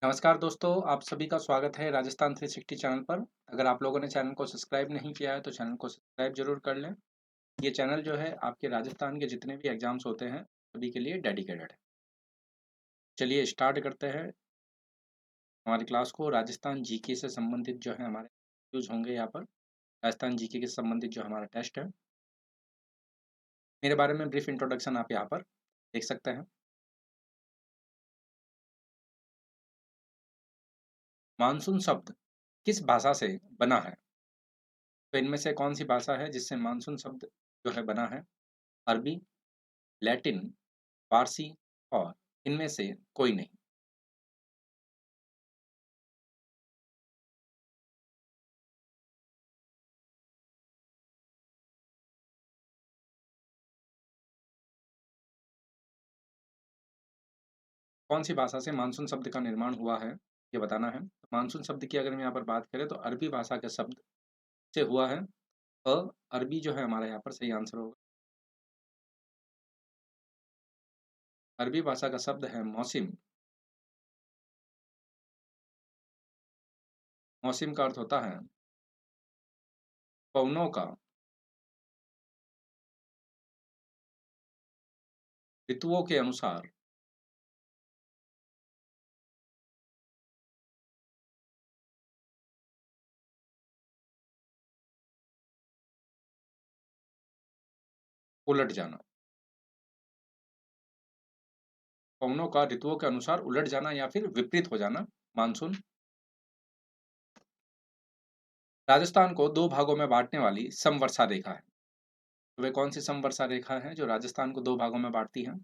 नमस्कार दोस्तों, आप सभी का स्वागत है राजस्थान 360 चैनल पर। अगर आप लोगों ने चैनल को सब्सक्राइब नहीं किया है तो चैनल को सब्सक्राइब ज़रूर कर लें। ये चैनल जो है आपके राजस्थान के जितने भी एग्ज़ाम्स होते हैं, सभी के लिए डेडिकेटेड है। चलिए स्टार्ट करते हैं हमारी क्लास को। राजस्थान जीके से संबंधित जो है हमारे यूज़ होंगे यहाँ पर। राजस्थान जीके के संबंधित जो हमारा टेस्ट है, मेरे बारे में ब्रीफ इंट्रोडक्शन आप यहाँ पर देख सकते हैं। मानसून शब्द किस भाषा से बना है? तो इनमें से कौन सी भाषा है जिससे मानसून शब्द जो है बना है? अरबी, लैटिन, फारसी और इनमें से कोई नहीं। कौन-सी भाषा से मानसून शब्द का निर्माण हुआ है, ये बताना है। तो मानसून शब्द की अगर हम यहाँ पर बात करें तो अरबी भाषा के शब्द से हुआ है। अरबी जो है हमारा यहाँ पर सही आंसर होगा। अरबी भाषा का शब्द है मौसिम। मौसिम का अर्थ होता है पवनों का, ऋतुओं के अनुसार उलट जाना। पवनों का ऋतुओं के अनुसार उलट जाना या फिर विपरीत हो जाना, मानसून। राजस्थान को 2 भागों में बाँटने वाली समवर्षा रेखा है। तो वे कौन-सी समवर्षा रेखा है जो राजस्थान को 2 भागों में बाँटती है?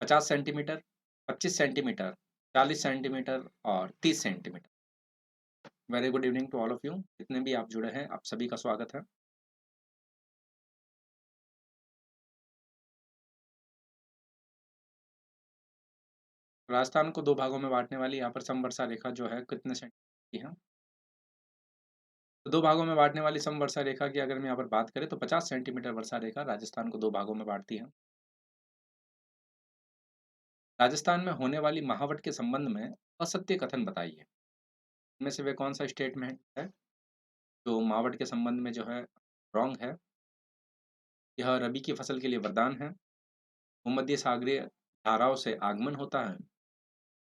50 सेंटीमीटर, 25 सेंटीमीटर, 40 सेंटीमीटर और 30 centimetre. Very good evening to all of you. जितने भी आप जुड़े हैं, आप सभी का स्वागत है। राजस्थान को 2 भागों में बाँटने वाली यहाँ पर समवर्षा रेखा जो है कितने सेंटीमीटर की है? तो 2 भागों में बाँटने वाली समवर्षा रेखा की अगर हम यहाँ पर बात करें तो 50 सेंटीमीटर वर्षा रेखा राजस्थान को 2 भागों में बाँटती है। राजस्थान में होने वाली महावट के संबंध में असत्य कथन बताइए। इनमें से वे कौन-सा स्टेटमेंट है जो महावट के संबंध में जो है रॉन्ग है? यह रबी की फसल के लिए वरदान है। भूमध्य सागरीय धाराओं से आगमन होता है।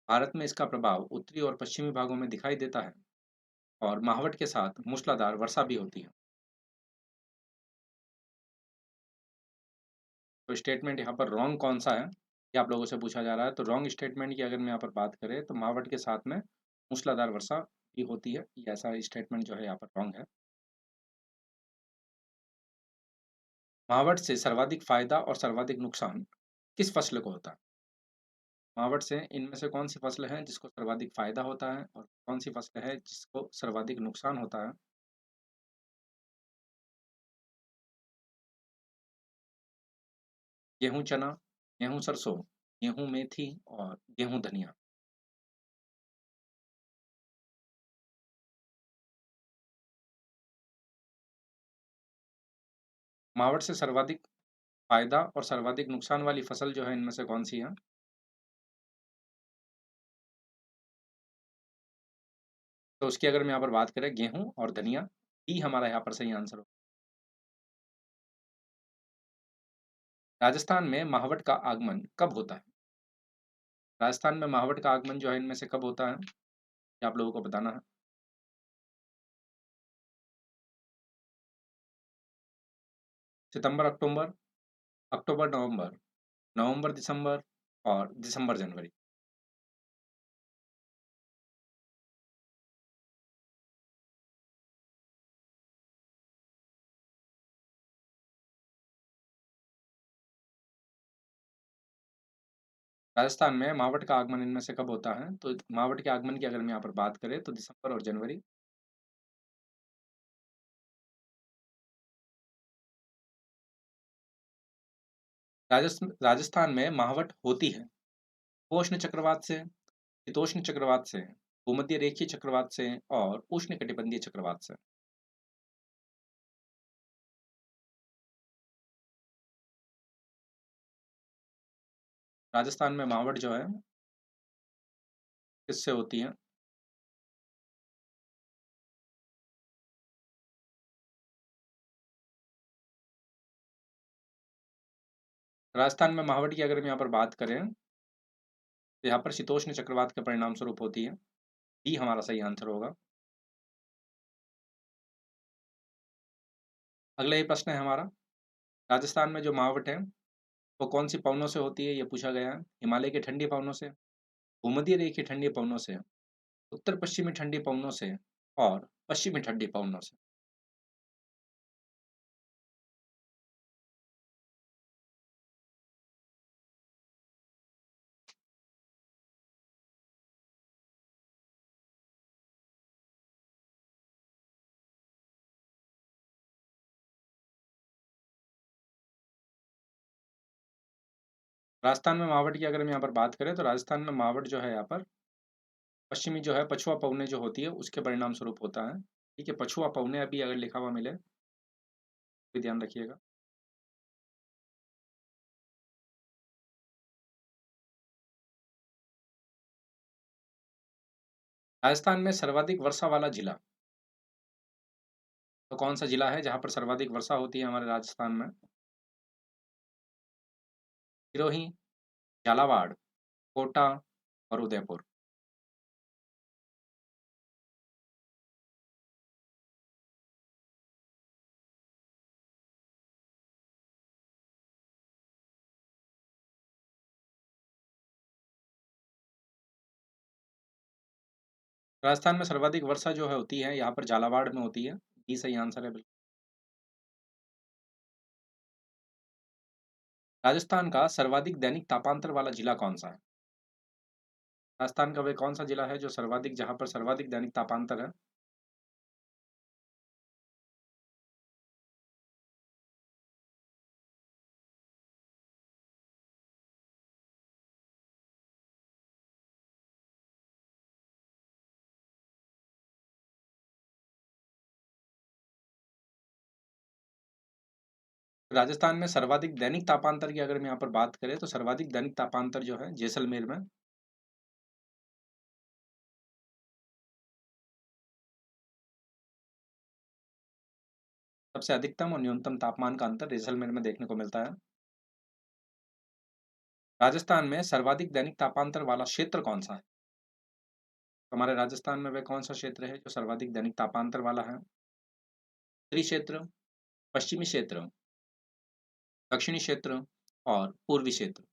भारत में इसका प्रभाव उत्तरी और पश्चिमी भागों में दिखाई देता है और महावट के साथ मूसलाधार वर्षा भी होती है। तो स्टेटमेंट यहाँ पर रॉन्ग कौन सा है, ये आप लोगों से पूछा जा रहा है। तो रॉन्ग स्टेटमेंट की अगर मैं यहाँ पर बात करें तो महावट के साथ में मूसलाधार वर्षा भी होती है। ये ऐसा स्टेटमेंट जो है यहाँ पर रॉन्ग है। महावट से सर्वाधिक फायदा और सर्वाधिक नुकसान किस फसल को होता है? महावट से इनमें से कौन सी फसल है जिसको सर्वाधिक फायदा होता है और कौन सी फसल है जिसको सर्वाधिक नुकसान होता है? गेहूँ चना, गेहूँ सरसों, गेहूँ मेथी और गेहूँ धनिया। महावट से सर्वाधिक फायदा और सर्वाधिक नुकसान वाली फसल जो है इनमें से कौन सी है? तो उसकी अगर हम यहाँ पर बात करें गेहूँ और धनिया, डी हमारा यहाँ पर सही आंसर हो। राजस्थान में महावट का आगमन कब होता है? राजस्थान में महावट का आगमन जो है इनमें से कब होता है? ये आप लोगों को बताना है। सितंबर, अक्टूबर, अक्टूबर, नवंबर, नवंबर, दिसंबर और दिसंबर, जनवरी। राजस्थान में महावट का आगमन इनमें से कब होता है? तो महावट के आगमन की अगर हम यहाँ पर बात करें तो दिसंबर और जनवरी। राजस्थान में महावट होती है उष्ण चक्रवात से, शीतोष्ण चक्रवात से, भूमध्य रेखीय चक्रवात से और उष्णकटिबंधीय चक्रवात से। राजस्थान में महावट जो है किससे होती हैं? राजस्थान में महावट की अगर हम यहाँ पर बात करें, तो यहाँ पर शीतोष्ण चक्रवात के परिणाम स्वरूप होती है। डी हमारा सही आंसर होगा। अगला ये प्रश्न है हमारा, राजस्थान में जो महावट है, वो कौन-सी पवनों से होती है? ये पूछा गया है। हिमालय की ठंडी पवनों से, भूमध्य रेखीय की ठंडी पवनों से, उत्तर-पश्चिमी ठंडी पवनों से और पश्चिमी ठंडी पवनों से। राजस्थान में महावट की अगर हम यहाँ पर बात करें, तो राजस्थान में महावट जो है यहाँ पर पश्चिमी जो है पछुआ पवनें जो होती है, उसके परिणाम स्वरूप होता है। ठीक है, पछुआ पवनें अभी अगर लिखा हुआ मिले, तो ध्यान रखिएगा। राजस्थान में सर्वाधिक वर्षा वाला जिला, तो कौन-सा जिला है जहाँ पर सर्वाधिक वर्षा होती है हमारे राजस्थान में? सिरोही, झालावाड़, कोटा और उदयपुर। राजस्थान में सर्वाधिक वर्षा जो है होती है, यहाँ पर झालावाड़ में होती है। बी सही आंसर है बिल्कुल। राजस्थान का सर्वाधिक दैनिक तापांतर वाला जिला कौन-सा है? राजस्थान का वह कौन-सा जिला है जो सर्वाधिक जहाँ पर सर्वाधिक दैनिक तापांतर है? राजस्थान में सर्वाधिक दैनिक तापांतर की अगर हम यहाँ पर बात करें, तो सर्वाधिक दैनिक तापांतर जो है जैसलमेर में। सबसे अधिकतम और न्यूनतम तापमान का अंतर जैसलमेर में देखने को मिलता है। राजस्थान में सर्वाधिक दैनिक तापांतर वाला क्षेत्र कौन-सा है? हमारे राजस्थान में वह कौन-सा क्षेत्र है जो सर्वाधिक दैनिक तापांतर वाला है? उत्तरी क्षेत्र, पश्चिमी क्षेत्र, दक्षिणी क्षेत्र और पूर्वी क्षेत्र।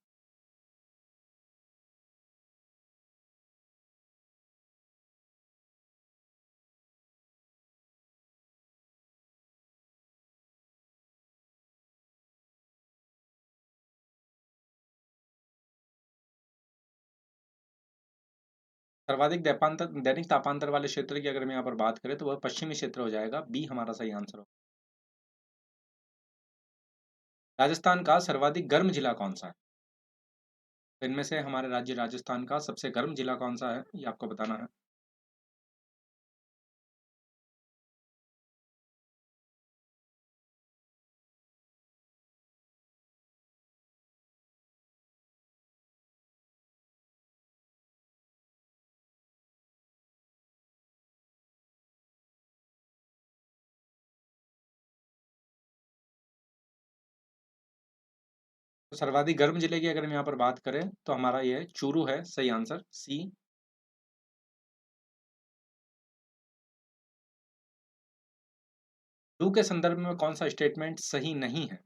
सर्वाधिक दैनिक तापांतर वाले क्षेत्र की अगर हम यहाँ पर बात करें, तो वह पश्चिमी क्षेत्र हो जाएगा। बी हमारा सही आंसर होगा। राजस्थान का सर्वाधिक गर्म जिला कौन-सा है? तो इनमें से हमारे राज्य राजस्थान का सबसे गर्म जिला कौन-सा है, ये आपको बताना है। तो सर्वाधिक गर्म जिले की अगर हम यहाँ पर बात करें, तो हमारा ये चूरू है, सही आंसर सी। लू के संदर्भ में कौन-सा स्टेटमेंट सही नहीं है?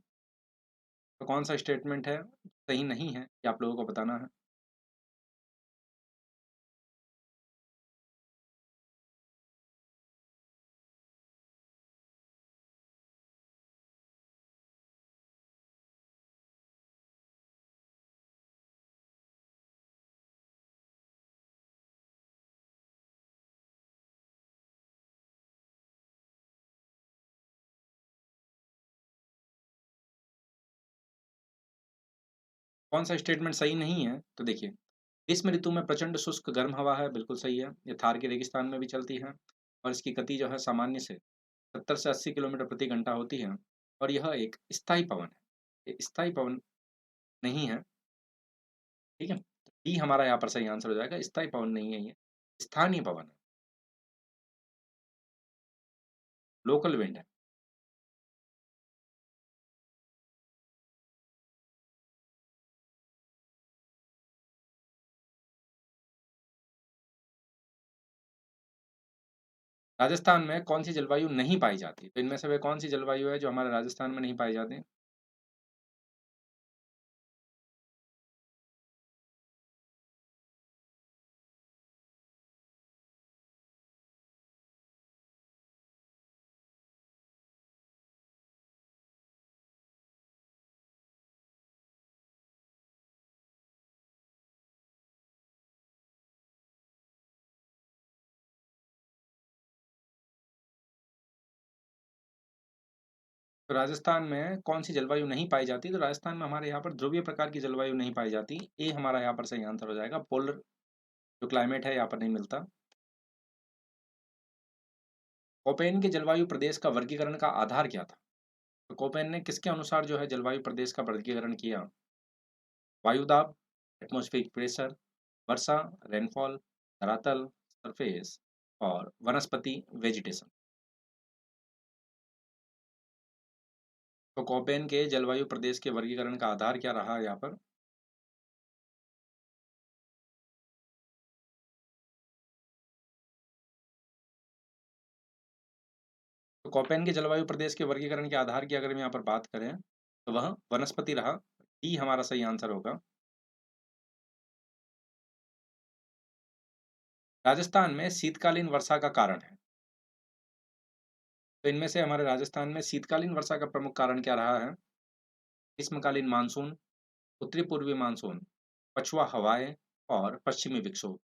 तो कौन-सा स्टेटमेंट है, सही नहीं है, ये आप लोगों को बताना है। कौन-सा स्टेटमेंट सही नहीं है? तो देखिए, ग्रीष्म ऋतु में प्रचंड शुष्क गर्म हवा है, बिल्कुल सही है। ये थार के रेगिस्तान में भी चलती है और इसकी गति जो है सामान्य से 70 से 80 किलोमीटर प्रति घंटा होती है और यह एक स्थायी पवन है। ये स्थायी पवन नहीं है, ठीक है? डी हमारा यहाँ पर सही आंसर हो जाएगा, स्थायी पवन नहीं है ये, स्थानीय पवन है, लोकल विंड है। राजस्थान में कौन-सी जलवायु नहीं पाई जाती? तो इनमें से वह कौन-सी जलवायु है जो हमारे राजस्थान में नहीं पाई जाती? तो राजस्थान में कौन-सी जलवायु नहीं पाई जाती? तो राजस्थान में हमारे यहाँ पर ध्रुवीय प्रकार की जलवायु नहीं पाई जाती। ए हमारा यहाँ पर सही आंसर हो जाएगा। पोलर जो क्लाइमेट है यहाँ पर नहीं मिलता। कोपेन के जलवायु प्रदेश का वर्गीकरण का आधार क्या था? तो कोपेन ने किसके अनुसार जो है जलवायु प्रदेश का वर्गीकरण किया? वायुदाब, एटमॉस्फेरिक प्रेशर, वर्षा, रेनफॉल, धरातल, सरफेस और वनस्पति वेजिटेशन। तो कोपेन के जलवायु प्रदेश के वर्गीकरण का आधार क्या रहा यहाँ पर? तो कोपेन के जलवायु प्रदेश के वर्गीकरण के आधार की अगर हम यहाँ पर बात करें, तो वह वनस्पति रहा। डी हमारा सही आंसर होगा। राजस्थान में शीतकालीन वर्षा का कारण है। तो इनमें से हमारे राजस्थान में शीतकालीन वर्षा का प्रमुख कारण क्या रहा है? ग्रीष्मकालीन मानसून, उत्तरी पूर्वी मानसून, पछुआ हवाएं और पश्चिमी विक्षोभ।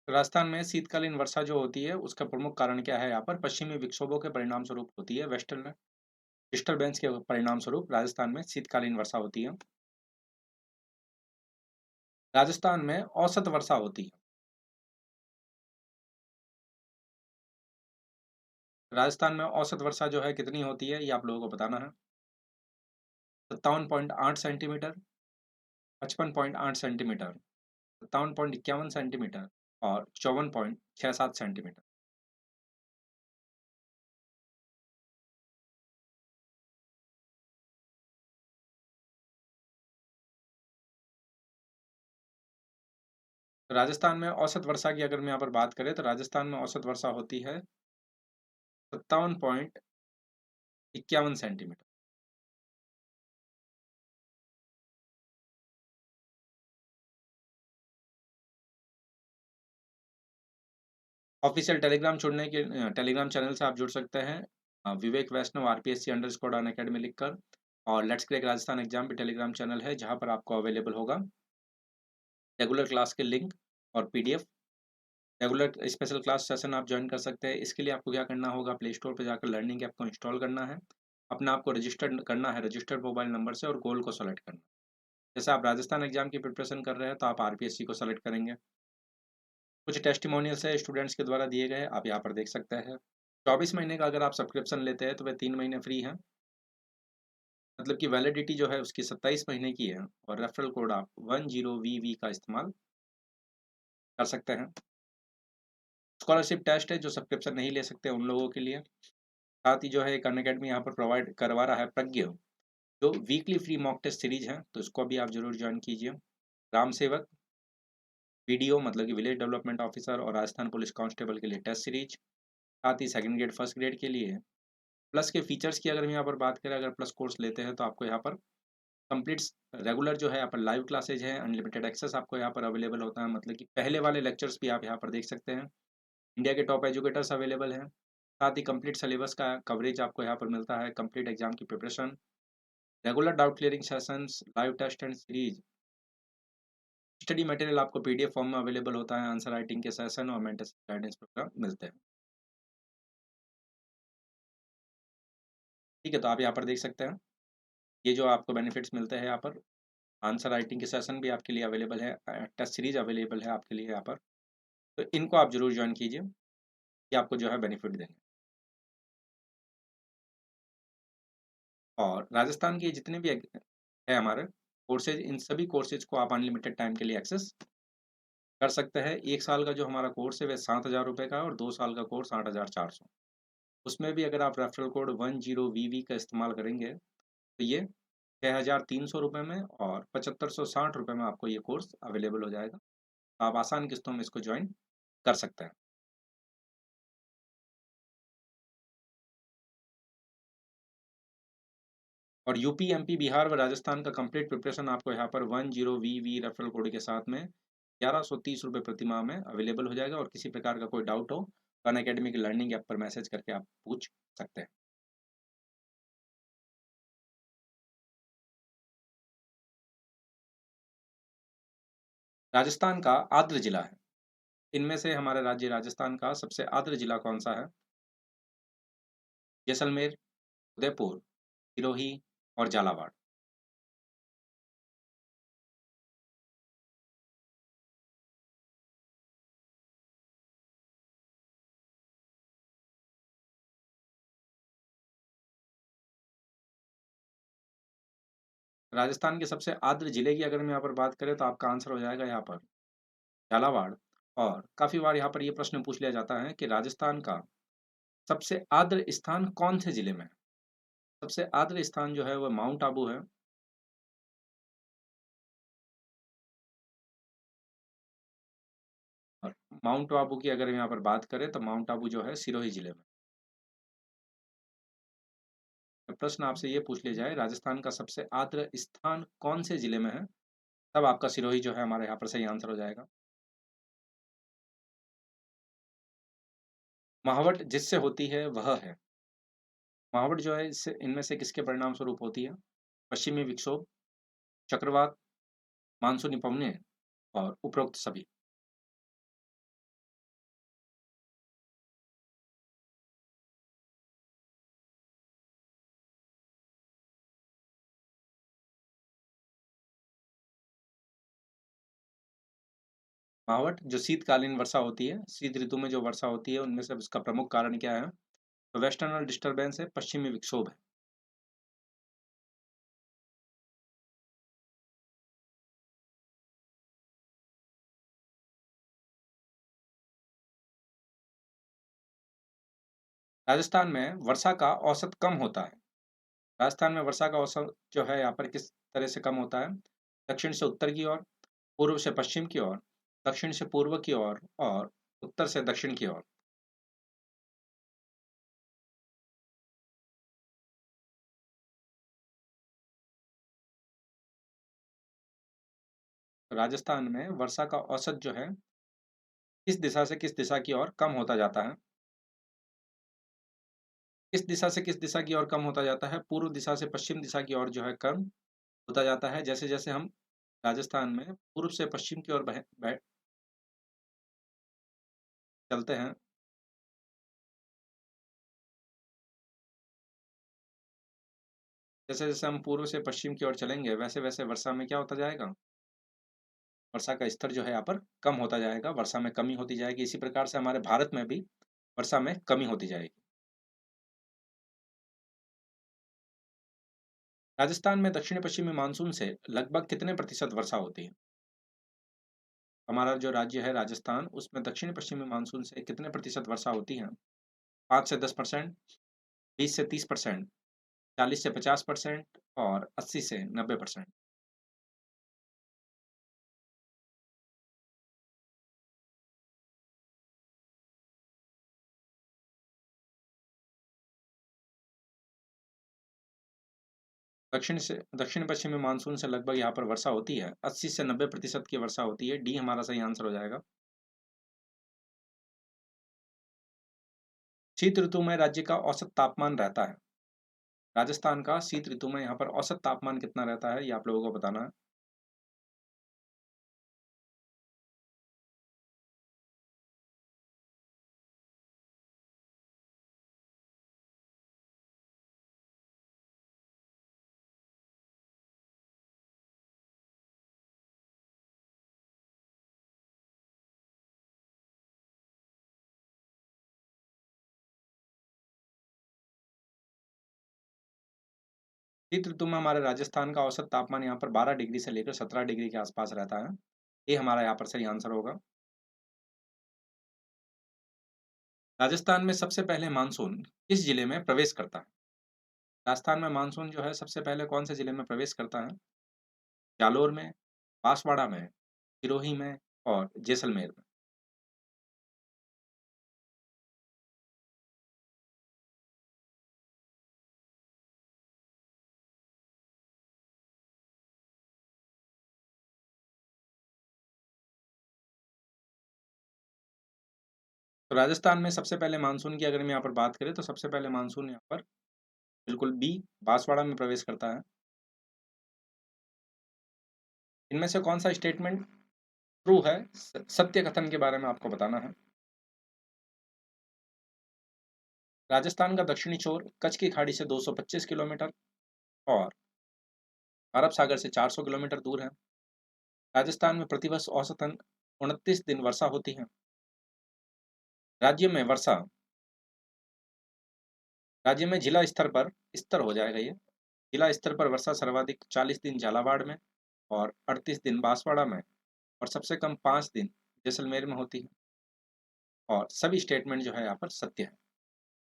तो राजस्थान में शीतकालीन वर्षा जो होती है, उसका प्रमुख कारण क्या है यहाँ पर? पश्चिमी विक्षोभों के परिणाम स्वरूप होती है। वेस्टर्न डिस्टर्बेंस के परिणाम स्वरूप राजस्थान में शीतकालीन वर्षा होती है। राजस्थान में औसत वर्षा होती है। राजस्थान में औसत वर्षा जो है कितनी होती है, ये आप लोगों को बताना है। 57.8 सेंटीमीटर, 55.8 सेंटीमीटर, 57.51 सेंटीमीटर और 54.67 सेंटीमीटर। तो राजस्थान में औसत वर्षा की अगर मैं यहाँ पर बात करें, तो राजस्थान में औसत वर्षा होती है 57.51 सेंटीमीटर। ऑफिशियल टेलीग्राम जुड़ने के टेलीग्राम चैनल से आप जुड़ सकते हैं, विवेक वैष्णव आरपीएससी अंडरस्कोर अन अकेडमी लिखकर। और लेट्स क्रैक राजस्थान एग्जाम भी टेलीग्राम चैनल है, जहाँ पर आपको अवेलेबल होगा रेगुलर क्लास के लिंक और PDF. Regular special class session आप ज्वाइन कर सकते हैं। इसके लिए आपको क्या करना होगा, प्ले स्टोर पर जाकर लर्निंग ऐप को इंस्टॉल करना है, अपने आप को रजिस्टर्ड करना है रजिस्टर्ड मोबाइल नंबर से और गोल को सेलेक्ट करना है। जैसे आप राजस्थान एग्जाम की प्रिपरेशन कर रहे हैं, तो आप आरपीएससी को सेलेक्ट करेंगे। कुछ टेस्टिमोनियल्स है स्टूडेंट्स के द्वारा दिए गए, आप यहाँ पर देख सकते हैं। 24 महीने का अगर आप सब्सक्रिप्शन लेते हैं, तो वह 3 महीने फ्री है। मतलब कि वैलिडिटी जो है उसकी 27 महीने की है और रेफरल कोड आप 10VV का इस्तेमाल कर सकते हैं। स्कॉलरशिप टेस्ट है जो सब्सक्रिप्शन नहीं ले सकते उन लोगों के लिए। साथ ही जो है एक अनअकैडमी यहाँ पर प्रोवाइड करवा रहा है प्रज्ञ, जो weekly free mock test series है, तो इसको भी आप जरूर ज्वाइन कीजिए। ग्राम सेवक, वीडियो मतलब कि विलेज डेवलपमेंट ऑफिसर और राजस्थान पुलिस कांस्टेबल के लिए टेस्ट सीरीज। साथ ही सेकंड ग्रेड फर्स्ट ग्रेड के लिए प्लस के फीचर्स की अगर हम यहाँ पर बात करें, अगर प्लस कोर्स लेते हैं तो आपको यहाँ पर कंप्लीट रेगुलर जो है यहाँ पर लाइव क्लासेज है, अनलिमिटेड एक्सेस आपको यहाँ पर अवेलेबल होता है। मतलब कि पहले वाले लेक्चर्स भी आप यहाँ पर देख सकते हैं। इंडिया के टॉप एजुकेटर्स अवेलेबल हैं। साथ ही कंप्लीट सिलेबस का कवरेज आपको यहाँ पर मिलता है, कंप्लीट एग्जाम की preparation, regular doubt clearing sessions, live test and series, study material आपको पीडीएफ फॉर्म में अवेलेबल होता है, आंसर राइटिंग के सेशन और मेंटल गाइडेंस प्रोग्राम मिलते हैं। ठीक है, तो आप यहाँ पर देख सकते हैं। ये जो आपको बेनिफिट्स मिलते हैं यहाँ पर, आंसर राइटिंग के सेशन भी आपके लिए अवेलेबल है, टेस्ट सीरीज अवेलेबल है आपके लिए यहाँ पर। तो इनको आप ज़रूर जॉइन कीजिए, ये आपको जो है बेनिफिट देंगे। और राजस्थान के जितने भी है हमारे कोर्सेज, इन सभी कोर्सेज को आप अनलिमिटेड टाइम के लिए एक्सेस कर सकते हैं। 1 साल का जो हमारा कोर्स है वह 7,000 रुपये का है और 2 साल का कोर्स 8,400। उसमें भी अगर आप रेफरल कोड 10VV का इस्तेमाल करेंगे तो ये 6,300 रुपये में और 7,560 रुपये में आपको ये कोर्स अवेलेबल हो जाएगा। तो आप आसान किस्तों में इसको ज्वाइन कर सकते हैं। और यूपी, एमपी, बिहार व राजस्थान का कंप्लीट प्रिपरेशन आपको यहाँ पर 10VV रेफरल कोड के साथ में 1,130 रुपये प्रति माह में अवेलेबल हो जाएगा। और किसी प्रकार का कोई डाउट हो तो अनअकैडमी की लर्निंग ऐप पर मैसेज करके आप पूछ सकते हैं। राजस्थान का आर्द्र जिला है। इनमें से हमारे राज्य राजस्थान का सबसे आर्द्र जिला कौन सा है? जैसलमेर, उदयपुर, सिरोही और झालावाड़। राजस्थान के सबसे आर्द्र जिले की अगर हम यहाँ पर बात करें तो आपका आंसर हो जाएगा यहाँ पर झालावाड़। और काफ़ी बार यहाँ पर ये प्रश्न पूछ लिया जाता है कि राजस्थान का सबसे आर्द्र स्थान कौन से जिले में है? सबसे आर्द्र स्थान जो है वह माउंट आबू है। और माउंट आबू की अगर हम यहाँ पर बात करें तो माउंट आबू जो है सिरोही जिले में। तो प्रश्न आपसे ये पूछ लिया जाए राजस्थान का सबसे आर्द्र स्थान कौन से जिले में है, तब आपका सिरोही जो है हमारे यहाँ पर सही आंसर हो जाएगा। महावट जिससे होती है वह है। महावट जो है इससे इनमें से किसके परिणाम स्वरूप होती है? पश्चिमी विक्षोभ, चक्रवात, मानसूनी पवने और उपरोक्त सभी। महावट जो शीतकालीन वर्षा होती है, शीत ऋतु में जो वर्षा होती है, उनमें से उसका प्रमुख कारण क्या है? तो वेस्टर्नल डिस्टर्बेंस है, पश्चिमी विक्षोभ है। राजस्थान में वर्षा का औसत कम होता है। राजस्थान में वर्षा का औसत जो है यहाँ पर किस तरह से कम होता है? दक्षिण से उत्तर की ओर, पूर्व से पश्चिम की ओर, दक्षिण से पूर्व की ओर और उत्तर से दक्षिण की ओर। राजस्थान में वर्षा का औसत जो है किस दिशा से किस दिशा की ओर कम होता जाता है? किस दिशा से किस दिशा की ओर कम होता जाता है? पूर्व दिशा से पश्चिम दिशा की ओर जो है कम होता जाता है। जैसे-जैसे हम राजस्थान में पूर्व से पश्चिम की ओर बह बह चलते हैं, जैसे-जैसे हम पूर्व से पश्चिम की ओर चलेंगे, वैसे-वैसे वर्षा में क्या होता जाएगा? वर्षा का स्तर जो है यहाँ पर कम होता जाएगा, वर्षा में कमी होती जाएगी। इसी प्रकार से हमारे भारत में भी वर्षा में कमी होती जाएगी। राजस्थान में दक्षिण-पश्चिमी मानसून से लगभग कितने प्रतिशत वर्षा होती है? हमारा जो राज्य है राजस्थान, उसमें दक्षिण-पश्चिमी मानसून से कितने प्रतिशत वर्षा होती है? 5 से 10%, 20 से 30%, 40 से 50% और 80 से 90%। दक्षिण-पश्चिमी मानसून से लगभग यहाँ पर वर्षा होती है, 80 से 90% की वर्षा होती है। डी हमारा सही आंसर हो जाएगा। शीत ऋतु में राज्य का औसत तापमान रहता है। राजस्थान का शीत ऋतु में यहाँ पर औसत तापमान कितना रहता है, ये आप लोगों को बताना है। शीत ऋतु में हमारे राजस्थान का औसत तापमान यहाँ पर 12 डिग्री से लेकर 17 डिग्री के आसपास रहता है। ये हमारा यहाँ पर सही आंसर होगा। राजस्थान में सबसे पहले मानसून किस जिले में प्रवेश करता है? राजस्थान में मानसून जो है सबसे पहले कौन से जिले में प्रवेश करता है? जालोर में, बांसवाड़ा में, सिरोही में और जैसलमेर में। तो राजस्थान में सबसे पहले मानसून की अगर हम यहाँ पर बात करें तो सबसे पहले मानसून यहाँ पर बिल्कुल बी बांसवाड़ा में प्रवेश करता है। इनमें से कौन सा स्टेटमेंट ट्रू है? सत्य कथन के बारे में आपको बताना है। राजस्थान का दक्षिणी छोर कच्छ की खाड़ी से 225 किलोमीटर और अरब सागर से 400 किलोमीटर दूर है। राजस्थान में प्रतिवर्ष औसतन 29 दिन वर्षा होती है। राज्य में वर्षा राज्य में जिला स्तर पर स्तर हो जाएगा ये। जिला स्तर पर वर्षा सर्वाधिक 40 दिन झालावाड़ में और 38 दिन बांसवाड़ा में और सबसे कम 5 दिन जैसलमेर में होती है। और सभी स्टेटमेंट जो है यहाँ पर सत्य है।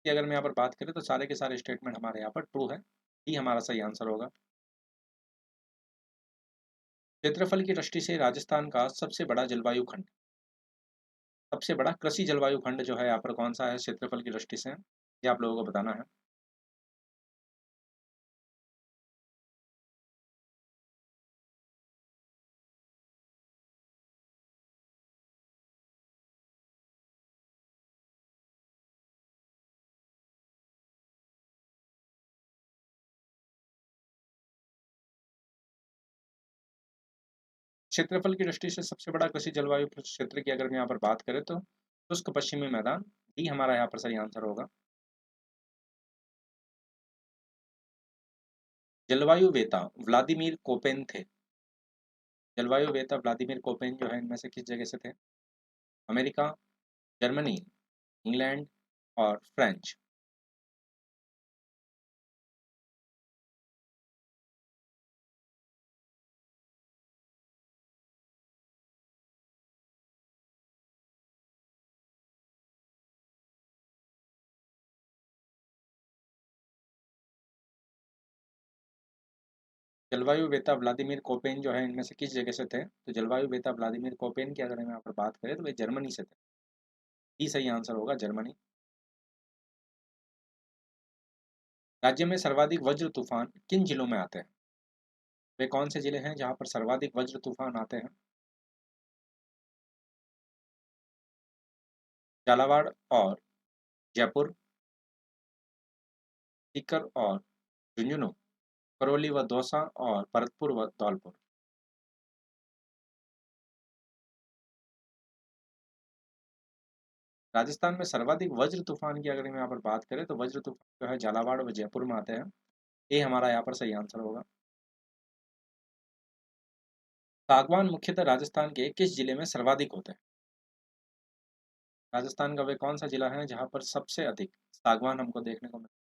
कि अगर मैं यहाँ पर बात करें तो सारे के सारे स्टेटमेंट हमारे यहाँ पर ट्रू है। डी हमारा सही आंसर होगा। क्षेत्रफल की दृष्टि से राजस्थान का सबसे बड़ा जलवायु खंड, सबसे बड़ा कृषि जलवायु खंड जो है यहाँ पर कौन सा है क्षेत्रफल की दृष्टि से? ये आप लोगों को बताना है। क्षेत्रफल की दृष्टि से सबसे बड़ा कृषि जलवायु क्षेत्र की अगर हम यहाँ पर बात करें तो शुष्क पश्चिमी मैदान, डी हमारा यहाँ पर सही आंसर होगा। जलवायु वेता व्लादिमीर कोपेन थे। जलवायु वेता व्लादिमीर कोपेन जो है इनमें से किस जगह से थे? अमेरिका, जर्मनी, इंग्लैंड और फ्रेंच। जलवायु वेता व्लादिमीर कोपेन जो है इनमें से किस जगह से थे? तो जलवायु वेता व्लादिमीर कोपेन की अगर हम यहाँ पर बात करें तो वे जर्मनी से थे। डी सही आंसर होगा, जर्मनी। राज्य में सर्वाधिक वज्र तूफान किन जिलों में आते हैं? वे कौन से जिले हैं जहां पर सर्वाधिक वज्र तूफान आते हैं? झालावाड़ और जयपुर, सीकर और झुंझुनू, करौली व दौसा और भरतपुर व धौलपुर। राजस्थान में सर्वाधिक वज्र तूफान की अगर हम यहाँ पर बात करें तो वज्र तूफान जो है झालावाड़ व जयपुर में आते हैं। ये हमारा यहाँ पर सही आंसर होगा। सागवान मुख्यतः राजस्थान के किस जिले में सर्वाधिक होते हैं? राजस्थान का वे कौन सा जिला है जहाँ पर सबसे अधिक सागवान हमको देखने को मिलता है?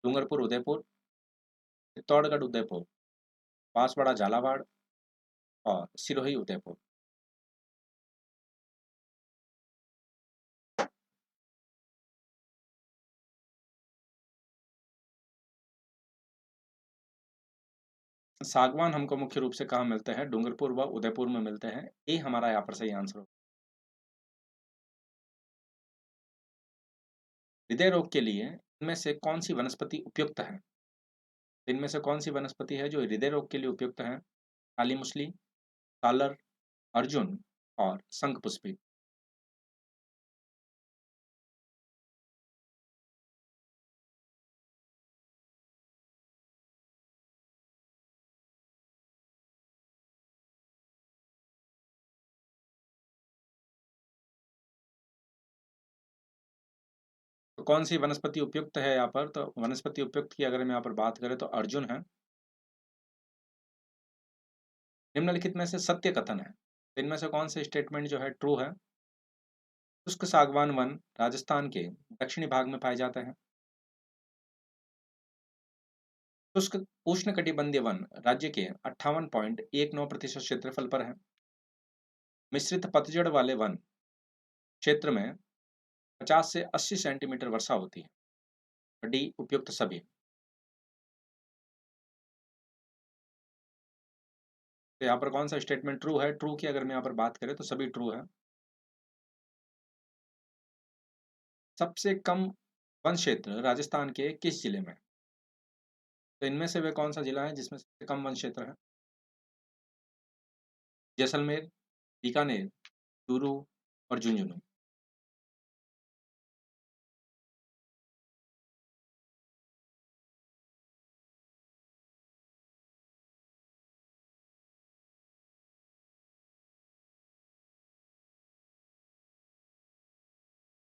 डूंगरपुर उदयपुर, चित्तौड़गढ़ उदयपुर, बांसवाड़ा झालावाड़ और सिरोही उदयपुर। सागवान हमको मुख्य रूप से कहाँ मिलते हैं? डूंगरपुर व उदयपुर में मिलते हैं। ये हमारा यहाँ पर सही आंसर होगा। हृदय रोग के लिए इनमें से कौन सी वनस्पति उपयुक्त है? इनमें से कौन सी वनस्पति है जो हृदय रोग के लिए उपयुक्त है? काली मुसली, सालर, अर्जुन और शंखपुष्पी। तो कौन सी वनस्पति उपयुक्त है यहाँ पर? तो वनस्पति उपयुक्त की अगर हम यहाँ पर बात करें तो अर्जुन है। निम्नलिखित में से सत्य कथन है। इनमें से कौन से स्टेटमेंट जो है ट्रू है? शुष्क सागवान वन राजस्थान के दक्षिणी भाग में पाए जाते हैं। शुष्क उष्णकटिबंधीय वन राज्य के 58.19% क्षेत्रफल पर है। मिश्रित पतझड़ वाले वन क्षेत्र में 50 से 80 सेंटीमीटर वर्षा होती है। डी उपयुक्त सभी। तो यहाँ पर कौन सा स्टेटमेंट ट्रू है? ट्रू की अगर मैं यहाँ पर बात करें तो सभी ट्रू है। सबसे कम वन क्षेत्र राजस्थान के किस जिले में? तो इनमें से वे कौन सा जिला है जिसमें सबसे कम वन क्षेत्र है? जैसलमेर, बीकानेर, चूरू और झुंझुनू।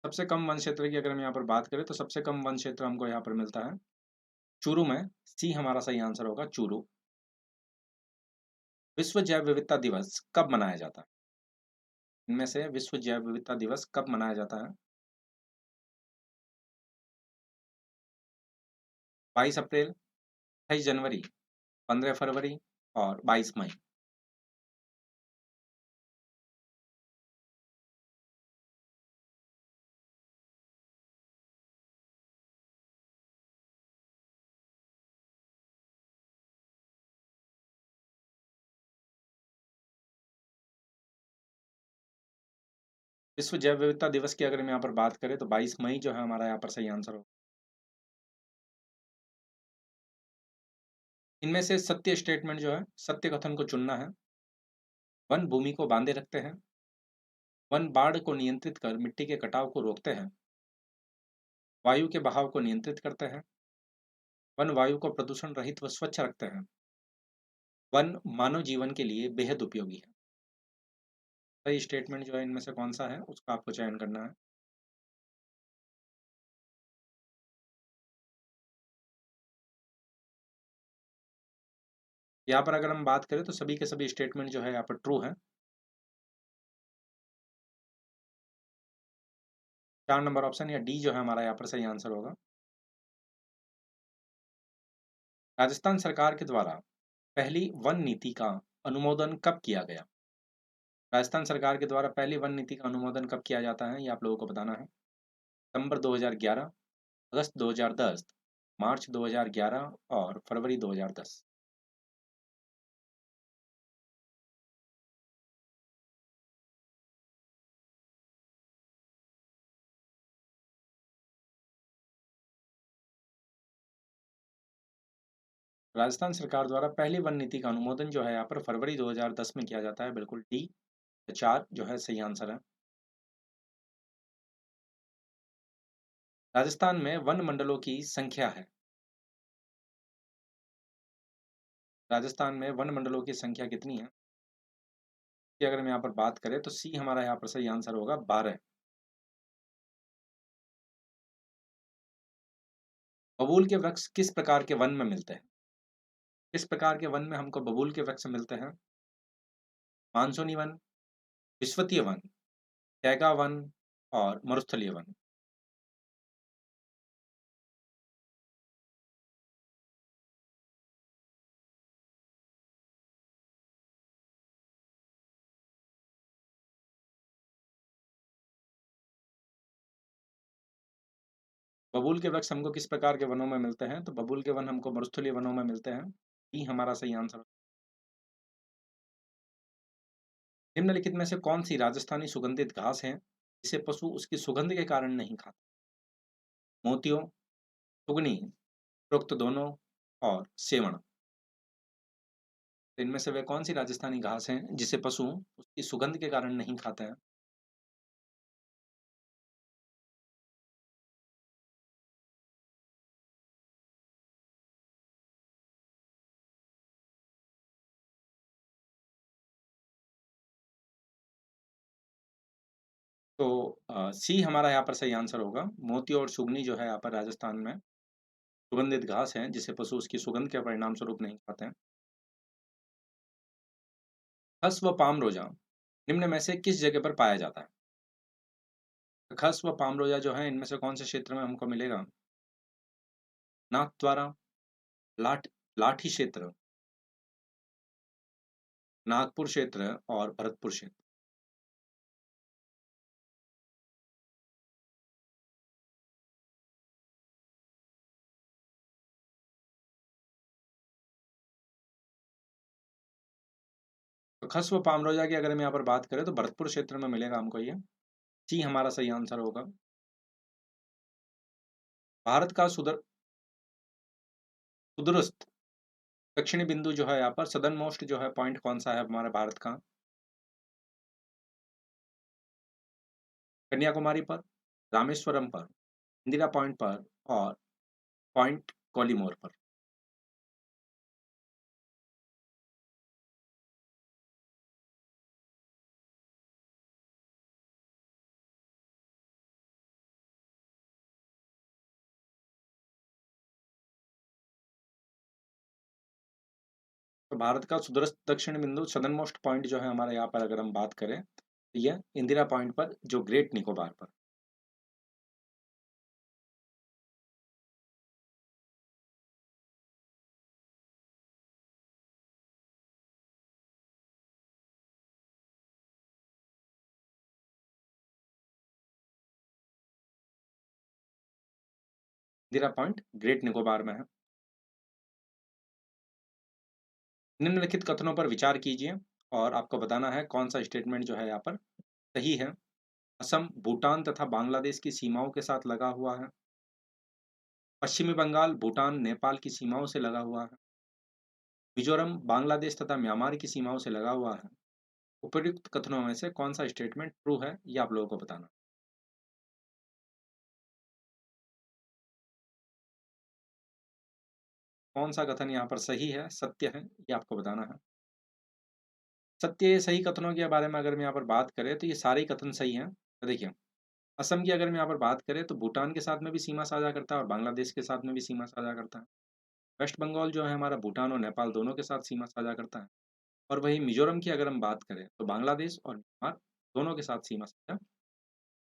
सबसे कम वन क्षेत्र की अगर हम यहाँ पर बात करें तो सबसे कम वन क्षेत्र हमको यहाँ पर मिलता है चूरू में। सी हमारा सही आंसर होगा, चूरू। विश्व जैव विविधता दिवस कब मनाया जाता है? इनमें से विश्व जैव विविधता दिवस कब मनाया जाता है? 22 अप्रैल, 28 जनवरी, 15 फरवरी और 22 मई। विश्व जैव विविधता दिवस की अगर हम यहाँ पर बात करें तो 22 मई जो है हमारा यहाँ पर सही आंसर होगा। इनमें से सत्य स्टेटमेंट जो है, सत्य कथन को चुनना है। वन भूमि को बांधे रखते हैं। वन बाढ़ को नियंत्रित कर मिट्टी के कटाव को रोकते हैं। वायु के बहाव को नियंत्रित करते हैं। वन वायु को प्रदूषण रहित व स्वच्छ रखते हैं। वन मानव जीवन के लिए बेहद उपयोगी है। सही स्टेटमेंट जो है इनमें से कौन सा है उसका आपको चयन करना है। यहाँ पर अगर हम बात करें तो सभी के सभी स्टेटमेंट जो है यहाँ पर ट्रू है। 4 नंबर ऑप्शन या डी जो है हमारा यहाँ पर सही आंसर होगा। राजस्थान सरकार के द्वारा पहली वन नीति का अनुमोदन कब किया गया? राजस्थान सरकार के द्वारा पहली वन नीति का अनुमोदन कब किया जाता है, ये आप लोगों को बताना है। सितंबर 2011, अगस्त 2010, मार्च 2011 और फरवरी 2010। राजस्थान सरकार द्वारा पहली वन नीति का अनुमोदन जो है यहाँ पर फरवरी 2010 में किया जाता है। बिल्कुल डी 4 जो है सही आंसर है। राजस्थान में वन मंडलों की संख्या है। राजस्थान में वन मंडलों की संख्या कितनी है? कि अगर हम यहाँ पर बात करें तो सी हमारा यहाँ पर सही आंसर होगा, 12। बबूल के वृक्ष किस प्रकार के वन में मिलते हैं? किस प्रकार के वन में हमको बबूल के वृक्ष मिलते हैं? मानसूनी वन, विश्वतीय वन, टैगा वन और मरुस्थलीय वन। बबूल के वृक्ष हमको किस प्रकार के वनों में मिलते हैं? तो बबूल के वन हमको मरुस्थलीय वनों में मिलते हैं। ई हमारा सही आंसर। निम्नलिखित में से कौन सी राजस्थानी सुगंधित घास है जिसे पशु उसकी सुगंध के कारण नहीं खाते? मोतियों, सुगनी, उपरोक्त दोनों और सेवण। तो इनमें से वे कौन सी राजस्थानी घास है जिसे पशु उसकी सुगंध के कारण नहीं खाते हैं? तो सी हमारा यहाँ पर सही आंसर होगा। मोती और सुगनी जो है यहाँ पर राजस्थान में सुगंधित घास है जिसे पशु उसकी सुगंध के परिणाम स्वरूप नहीं खाते हैं। खस व पामरोजा निम्न में से किस जगह पर पाया जाता है? खस व पामरोजा जो है इनमें से कौन से क्षेत्र में हमको मिलेगा? नाथ द्वारा, लाठ लाठी क्षेत्र, नागपुर क्षेत्र और भरतपुर क्षेत्र। तो खस व पामरोजा की अगर हम यहाँ पर बात करें तो भरतपुर क्षेत्र में मिलेगा हमको ये। सी हमारा सही आंसर होगा। भारत का सुदूरस्थ दक्षिणी बिंदु जो है यहाँ पर सदर्न मोस्ट जो है पॉइंट कौन सा है हमारे भारत का? कन्याकुमारी पर, रामेश्वरम पर, इंदिरा पॉइंट पर और पॉइंट कोलिमोर पर। तो भारत का सुदूरस्थ दक्षिण बिंदु सदर्न मोस्ट पॉइंट जो है हमारे यहाँ पर अगर हम बात करें तो यह इंदिरा पॉइंट पर जो ग्रेट निकोबार पर। इंदिरा पॉइंट ग्रेट निकोबार में है। निम्नलिखित कथनों पर विचार कीजिए और आपको बताना है कौन सा स्टेटमेंट जो है यहाँ पर सही है। असम भूटान तथा बांग्लादेश की सीमाओं के साथ लगा हुआ है। पश्चिमी बंगाल भूटान नेपाल की सीमाओं से लगा हुआ है। मिजोरम बांग्लादेश तथा म्यांमार की सीमाओं से लगा हुआ है। उपर्युक्त कथनों में से कौन सा स्टेटमेंट ट्रू है ये आप लोगों को बताना। कौन सा कथन यहाँ पर सही है, सत्य है, ये आपको बताना है। सत्य सही कथनों के बारे में अगर हम यहाँ पर बात करें तो ये सारे कथन सही हैं। तो देखिए, असम की अगर हम यहाँ पर बात करें तो भूटान के साथ में भी सीमा साझा करता है और बांग्लादेश के साथ में भी सीमा साझा करता है। वेस्ट बंगाल जो है हमारा भूटान और नेपाल दोनों के साथ सीमा साझा करता है। और वही मिजोरम की अगर हम बात करें तो बांग्लादेश और म्यांमार दोनों के साथ सीमा साझा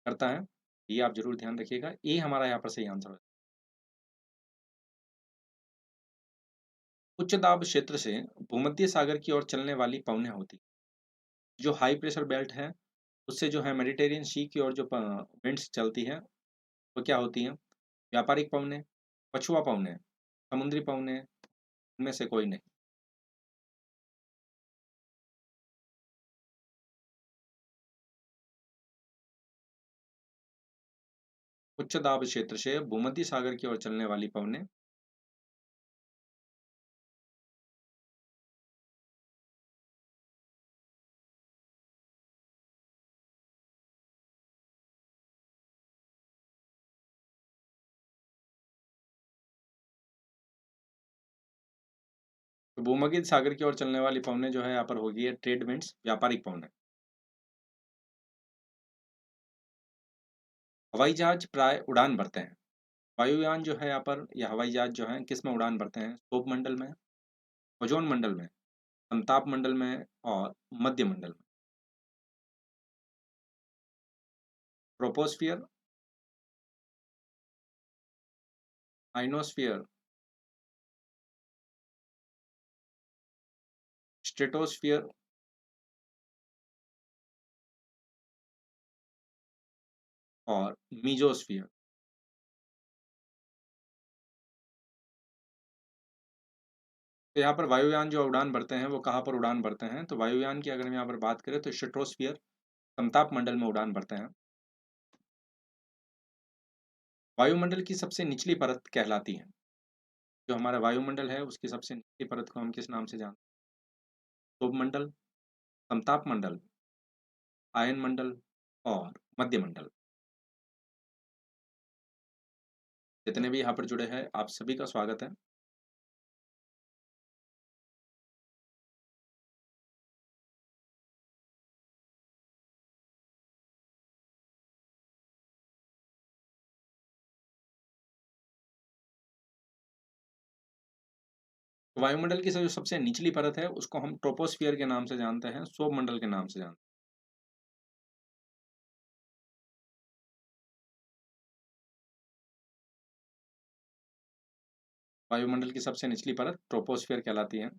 करता है। ये आप जरूर ध्यान रखिएगा, ये हमारा यहाँ पर सही आंसर है। उच्च दाब क्षेत्र से भूमध्य सागर की ओर चलने वाली पवनें होती, जो हाई प्रेशर बेल्ट है उससे जो है मेडिटेरियन सी की ओर जो विंड्स चलती है वो क्या होती हैं? व्यापारिक पवनें, पछुआ पवनें, समुद्री पवनें, इनमें से कोई नहीं। उच्च दाब क्षेत्र से भूमध्य सागर की ओर चलने वाली पवनें। तो भूमध्य सागर की ओर चलने वाली पवनें जो है यहाँ पर होगी है ट्रेड विंड्स, व्यापारिक पवनें। हवाई जहाज प्राय उड़ान भरते हैं। वायुयान जो है यहाँ पर या हवाई जहाज जो है किस में उड़ान भरते हैं? स्तोप मंडल में, ओजोन मंडल में, संताप मंडल में और मध्य मंडल में। ट्रोपोस्फियर, आइनोस्फियर, स्ट्रेटोस्फियर और मीजोस्फियर। तो यहाँ पर वायुयान जो उड़ान भरते हैं वो कहाँ पर उड़ान भरते हैं? तो वायुयान की अगर हम यहाँ पर बात करें तो स्ट्रेटोस्फियर, समताप मंडल में उड़ान भरते हैं। वायुमंडल की सबसे निचली परत कहलाती है। जो हमारा वायुमंडल है उसकी सबसे निचली परत को हम किस नाम से जानते हैं? स्तोभ मंडल, समताप मंडल, आयन मंडल और मध्य मंडल। जितने भी यहाँ पर जुड़े हैं आप सभी का स्वागत है। वायुमंडल की जो सबसे निचली परत है उसको हम ट्रोपोस्फियर के नाम से जानते हैं, सौर मंडल के नाम से जानते हैं। वायुमंडल की सबसे निचली परत ट्रोपोस्फियर कहलाती है।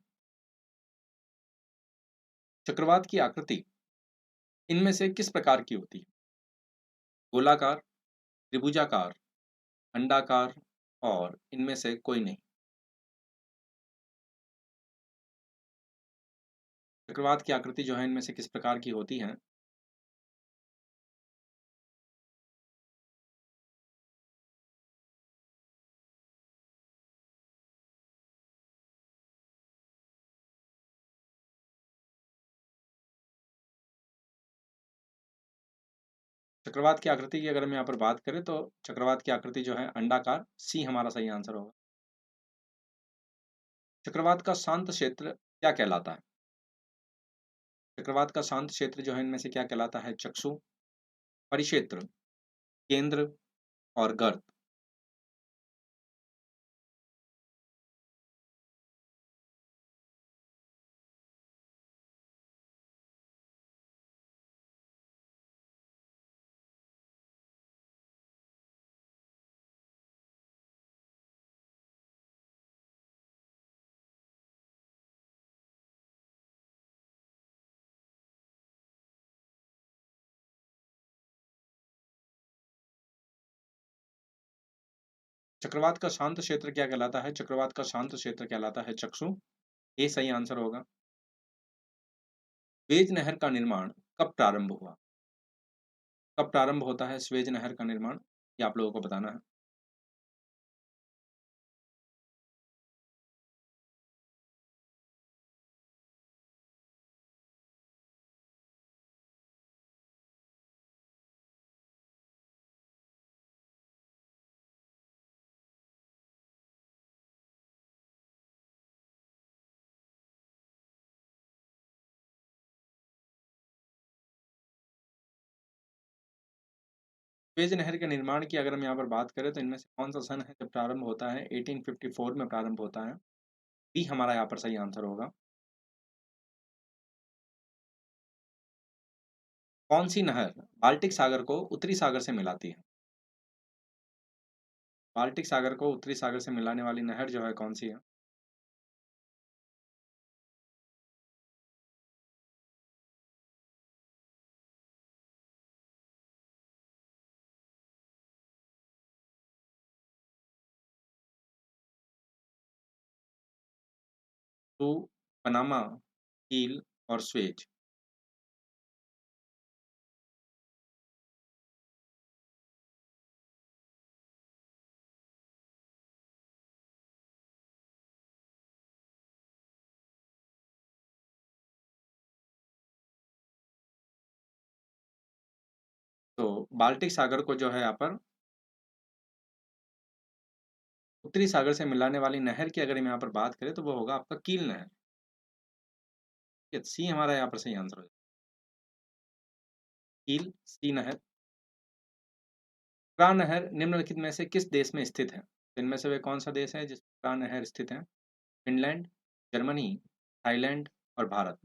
चक्रवात की आकृति इनमें से किस प्रकार की होती है? गोलाकार, त्रिभुजाकार, अंडाकार और इनमें से कोई नहीं। चक्रवात की आकृति जो है इनमें से किस प्रकार की होती है? चक्रवात की आकृति की अगर हम यहाँ पर बात करें तो चक्रवात की आकृति जो है अंडाकार, सी हमारा सही आंसर होगा। चक्रवात का शांत क्षेत्र क्या कहलाता है? चक्रवात का शांत क्षेत्र जो है इनमें से क्या कहलाता है? चक्षु, परिक्षेत्र, केंद्र और गर्त। चक्रवात का शांत क्षेत्र क्या कहलाता है? चक्रवात का शांत क्षेत्र कहलाता है चक्षु। ये सही आंसर होगा। स्वेज नहर का निर्माण कब प्रारंभ हुआ? कब प्रारंभ होता है स्वेज नहर का निर्माण? ये आप लोगों को बताना है। स्वेज नहर के निर्माण की अगर हम यहाँ पर बात करें तो इनमें से कौन सा सन है जब प्रारंभ होता है? 1854 में प्रारंभ होता है। बी हमारा यहाँ पर सही आंसर होगा। कौन सी नहर बाल्टिक सागर को उत्तरी सागर से मिलाती है? बाल्टिक सागर को उत्तरी सागर से मिलाने वाली नहर जो है कौन सी है? तो पनामा, कील और स्वेज। तो बाल्टिक सागर को जो है यहाँ पर उत्तरी सागर से मिलाने वाली नहर की अगर हम यहाँ पर बात करें तो वो होगा आपका कील नहर। ठीक है, सी हमारा यहाँ पर सही आंसर हो। कील, सी नहर। क्रा नहर निम्नलिखित में से किस देश में स्थित है? तो इनमें से वे कौन सा देश है जिसमें क्रा नहर स्थित है? फिनलैंड, जर्मनी, थाईलैंड और भारत।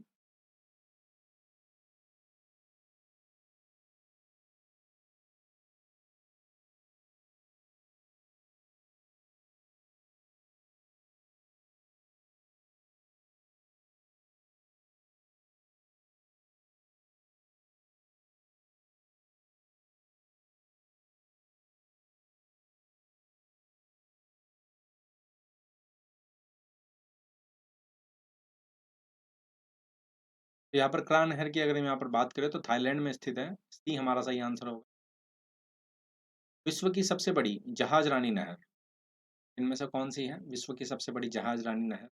तो यहाँ पर क्रा नहर की अगर हम यहाँ पर बात करें तो थाईलैंड में स्थित है। सी हमारा सही आंसर होगा। विश्व की सबसे बड़ी जहाज रानी नहर इनमें से कौन सी है? विश्व की सबसे बड़ी जहाज रानी नहर।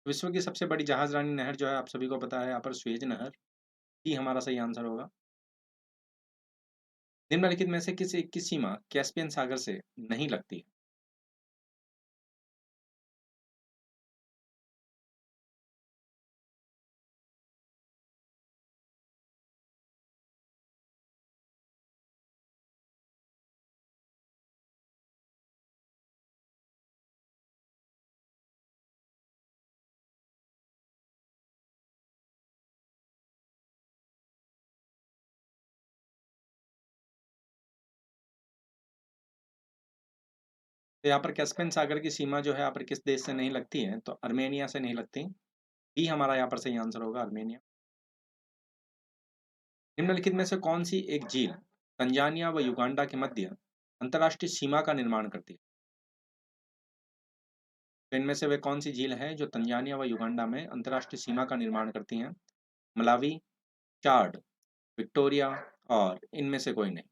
विश्व की सबसे बड़ी जहाज रानी नहर जो है आप सभी को पता है यहाँ पर स्वेज नहर। सी हमारा सही आंसर होगा। निम्नलिखित में से किस एक की सीमा कैस्पियन सागर से नहीं लगती? तो यहाँ पर कैस्पियन सागर की सीमा जो है यहाँ पर किस देश से नहीं लगती है? तो आर्मेनिया से नहीं लगती। बी हमारा यहाँ पर सही आंसर होगा, आर्मेनिया। निम्नलिखित में से कौन-सी एक झील तंजानिया व युगांडा के मध्य अंतर्राष्ट्रीय सीमा का निर्माण करती है? तो इनमें से वे कौन-सी झील है जो तंजानिया व युगांडा में अंतर्राष्ट्रीय सीमा का निर्माण करती हैं? मलावी, चाड, विक्टोरिया और इनमें से कोई नहीं।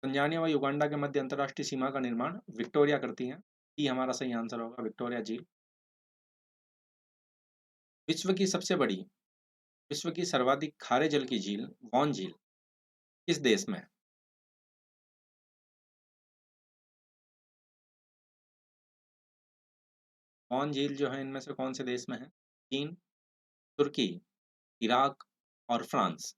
तंजानिया व युगांडा के मध्य अंतर्राष्ट्रीय सीमा का निर्माण विक्टोरिया करती हैं। ये हमारा सही आंसर होगा, विक्टोरिया झील। विश्व की सबसे बड़ी, विश्व की सर्वाधिक खारे जल की झील वॉन झील किस देश में है? वॉन झील जो है इनमें से कौन से देश में है? चीन, तुर्की, इराक और फ्रांस।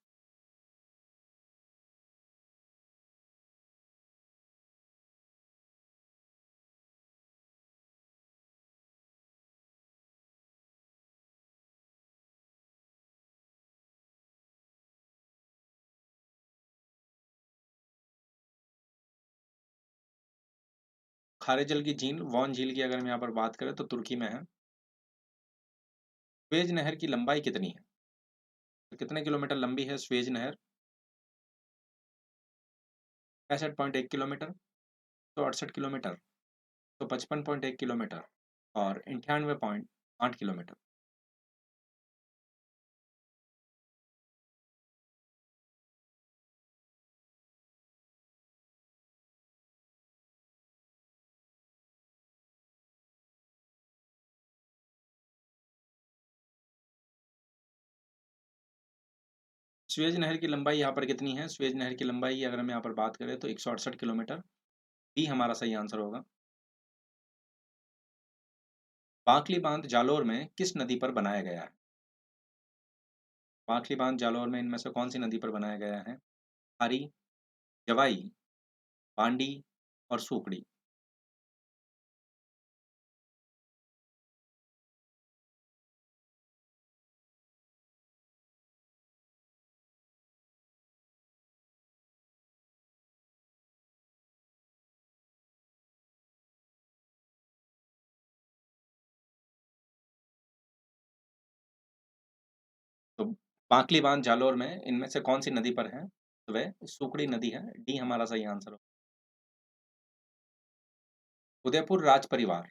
खारे जल की झील वॉन झील की अगर हम यहाँ पर बात करें तो तुर्की में है। स्वेज नहर की लंबाई कितनी है? तो कितने किलोमीटर लंबी है स्वेज नहर? 65.1 किलोमीटर, तो 68 किलोमीटर, तो 55.1 किलोमीटर और 98.8 किलोमीटर। स्वेज नहर की लंबाई यहाँ पर कितनी है? स्वेज नहर की लंबाई अगर हम यहाँ पर बात करें तो 168 किलोमीटर। बी हमारा सही आंसर होगा। बाकली बांध जालोर में किस नदी पर बनाया गया है? बाकली बांध जालोर में इनमें से कौन सी नदी पर बनाया गया है? हरी, जवाई, पांडी और सूकड़ी। तो बाकली बांध जालोर में इनमें से कौन सी नदी पर है? तो वह सूकड़ी नदी है। डी हमारा सही आंसर होगा। उदयपुर राज परिवार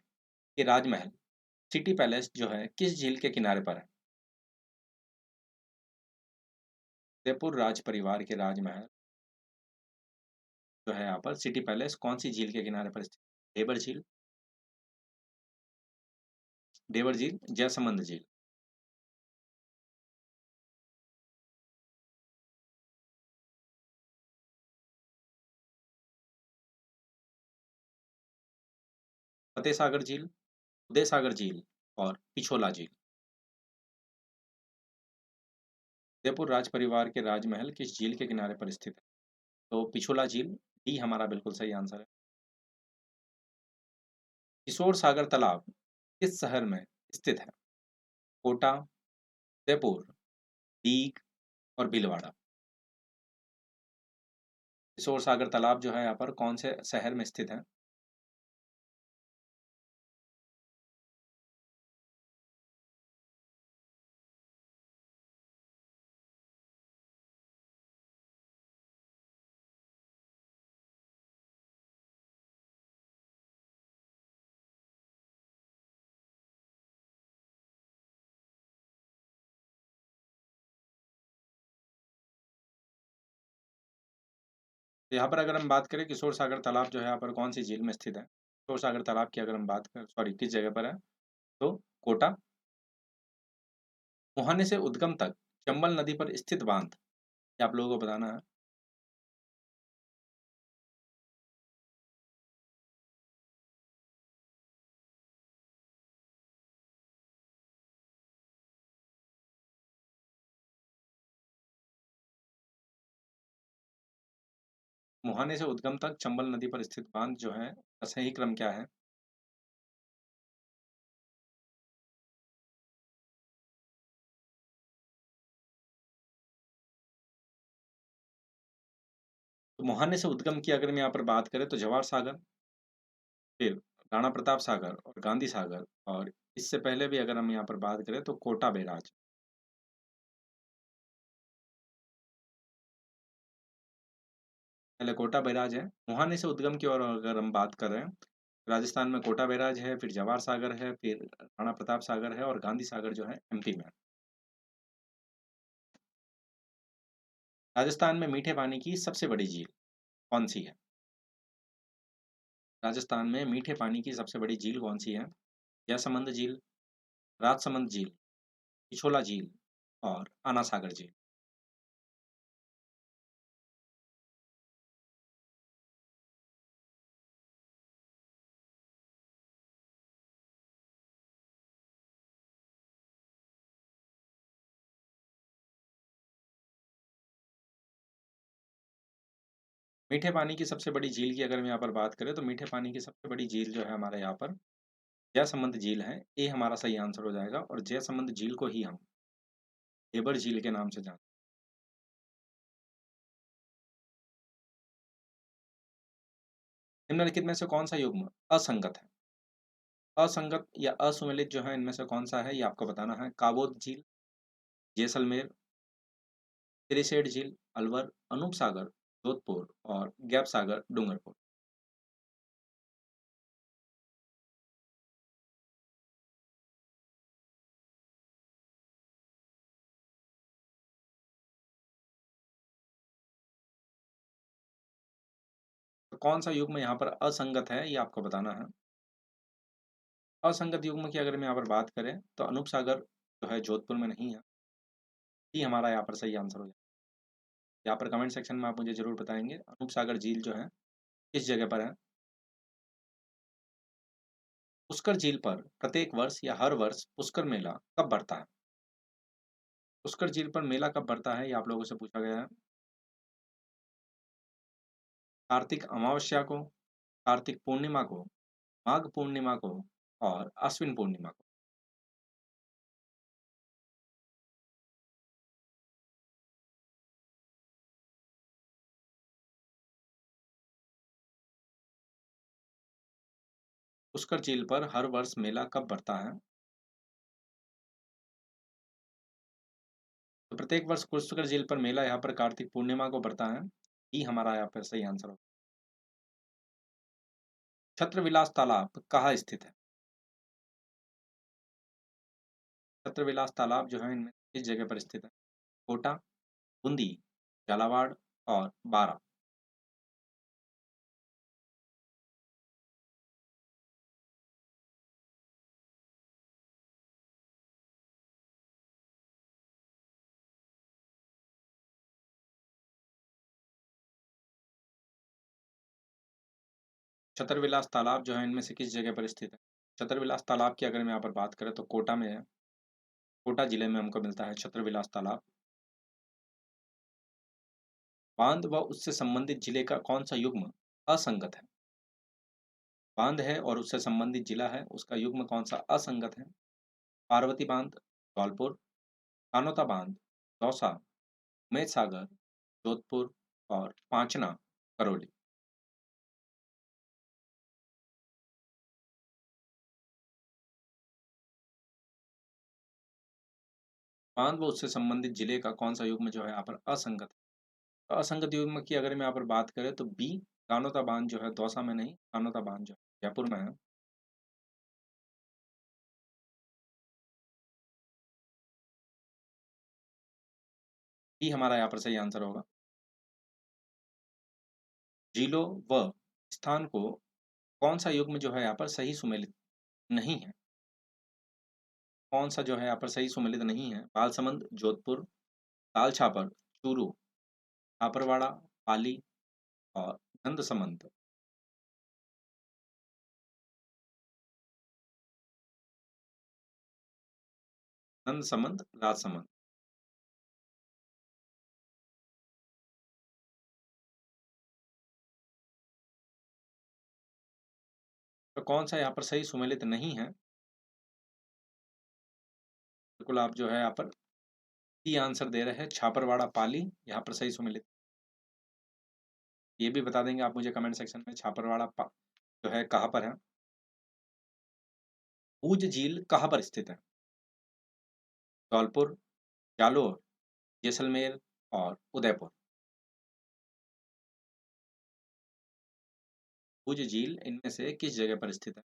के राजमहल सिटी पैलेस जो है किस झील के किनारे पर है? उदयपुर राज परिवार के राजमहल जो है यहाँ पर सिटी पैलेस कौन सी झील के किनारे पर स्थित है? डेबर झील, डेबर झील, जयसमंद झील। फतेह सागर झील, उदय सागर झील और पिछोला झील। उदयपुर राज परिवार के राजमहल किस झील के किनारे पर स्थित है? तो पिछोला झील। डी हमारा बिल्कुल सही आंसर है। किशोर सागर तालाब किस शहर में स्थित है? कोटा, उदयपुर, दीग और भीलवाड़ा। किशोर सागर तालाब जो है यहाँ पर कौन से शहर में स्थित है? तो यहाँ पर अगर हम बात करें किशोर सागर तालाब जो है यहाँ पर कौन सी झील में स्थित है? किशोर सागर तालाब की अगर हम बात करें, सॉरी, किस जगह पर है? तो कोटा। मुहाने से उद्गम तक चंबल नदी पर स्थित बांध, ये आप लोगों को बताना है। मुहाने से उद्गम तक चंबल नदी पर स्थित बांध जो है, का सही क्रम क्या है? तो मुहाने से उद्गम की अगर हम यहाँ पर बात करें तो जवाहर सागर, फिर राणा प्रताप सागर और गांधी सागर, और इससे पहले भी अगर हम यहाँ पर बात करें तो कोटा बैराज। पहले कोटा बैराज है। मुहाने से उद्गम की ओर अगर हम बात कर रहे हैं, राजस्थान में कोटा बैराज है, फिर जवाहर सागर है, फिर राणा प्रताप सागर है और गांधी सागर जो है एमपी में। राजस्थान में मीठे पानी की सबसे बड़ी झील कौन-सी है? राजस्थान में मीठे पानी की सबसे बड़ी झील कौन-सी है? जयसमंद झील, राजसमंद झील, पिछोला झील और आना सागर झील। मीठे पानी की सबसे बड़ी झील की अगर हम यहाँ पर बात करें तो मीठे पानी की सबसे बड़ी झील जो है हमारे यहाँ पर जयसमंद झील है। ये हमारा सही आंसर हो जाएगा और जयसमंद झील को ही हम एबर झील के नाम से जानते हैं। निम्नलिखित में से कौन सा युग्म असंगत है? असंगत या असुमेलित जो है इनमें से कौन सा है ये आपको बताना है। काबोद झील, जैसलमेर, तिरिशेट झील, अलवर, अनूप सागर, जोधपुर और गैप सागर, डूंगरपुर। तो कौन सा युग्म यहाँ पर असंगत है ये आपको बताना है। असंगत युग्म की अगर हम यहाँ पर बात करें तो अनूप सागर जो है जोधपुर में नहीं है। ये हमारा यहाँ पर सही आंसर हो जाएगा। यहाँ पर कमेंट सेक्शन में आप मुझे जरूर बताएंगे अनूप सागर झील जो है किस जगह पर है। पुष्कर झील पर प्रत्येक वर्ष या हर वर्ष पुष्कर मेला कब बढ़ता है? पुष्कर झील पर मेला कब बढ़ता है ये आप लोगों से पूछा गया है। कार्तिक अमावस्या को, कार्तिक पूर्णिमा को, माघ पूर्णिमा को और अश्विन पूर्णिमा को। पुष्कर झील पर हर वर्ष मेला कब बढ़ता है? तो प्रत्येक वर्ष पुष्कर झील पर मेला यहाँ पर कार्तिक पूर्णिमा को बढ़ता है। ये हमारा यहाँ पर सही आंसर होगा। छत्रविलास तालाब कहाँ स्थित है? छत्रविलास तालाब जो है इनमें किस जगह पर स्थित है? कोटा, बूंदी, झालावाड़ और बारा। छत्रविलास तालाब जो है इनमें से किस जगह पर स्थित है? छत्रविलास तालाब की अगर हम यहाँ पर बात करें तो कोटा में है। कोटा जिले में हमको मिलता है छत्रविलास तालाब। बांध व उससे संबंधित जिले का कौन सा युग्म असंगत है? बांध है और उससे संबंधित जिला है, उसका युग्म कौन सा असंगत है? पार्वती बांध, धौलपुर, कानोता बांध, दौसा, मेहसागर, जोधपुर और पांचना, करौली। बांध व उससे संबंधित जिले का कौन सा युग्म जो है यहाँ पर असंगत है? तो असंगत युग्म की अगर हम यहाँ पर बात करें तो बी, कानोता बांध जो है दौसा में नहीं, कानोता बांध जो है जयपुर में है। बी हमारा यहाँ पर सही आंसर होगा। जिलों व स्थान को कौन सा युग्म जो है यहाँ पर सही सुमेलित नहीं है? कौन सा जो है यहाँ पर सही सुमेलित नहीं है? बालसमंद, जोधपुर, ताल छापर, चूरू, छापरवाड़ा, पाली और नंदसमंद। नंदसमंद, राजसमंद। कौन सा यहाँ पर सही सुमेलित नहीं है? बिल्कुल आप जो है यहाँ पर सी आंसर दे रहे हैं, छापरवाड़ा पाली यहाँ पर सही सुमेलित। ये भी बता देंगे आप मुझे कमेंट सेक्शन में, छापरवाड़ा जो है कहाँ पर है? ऊज झील कहाँ पर स्थित है? धौलपुर, जालोर, जैसलमेर और उदयपुर। ऊज झील इनमें से किस जगह पर स्थित है?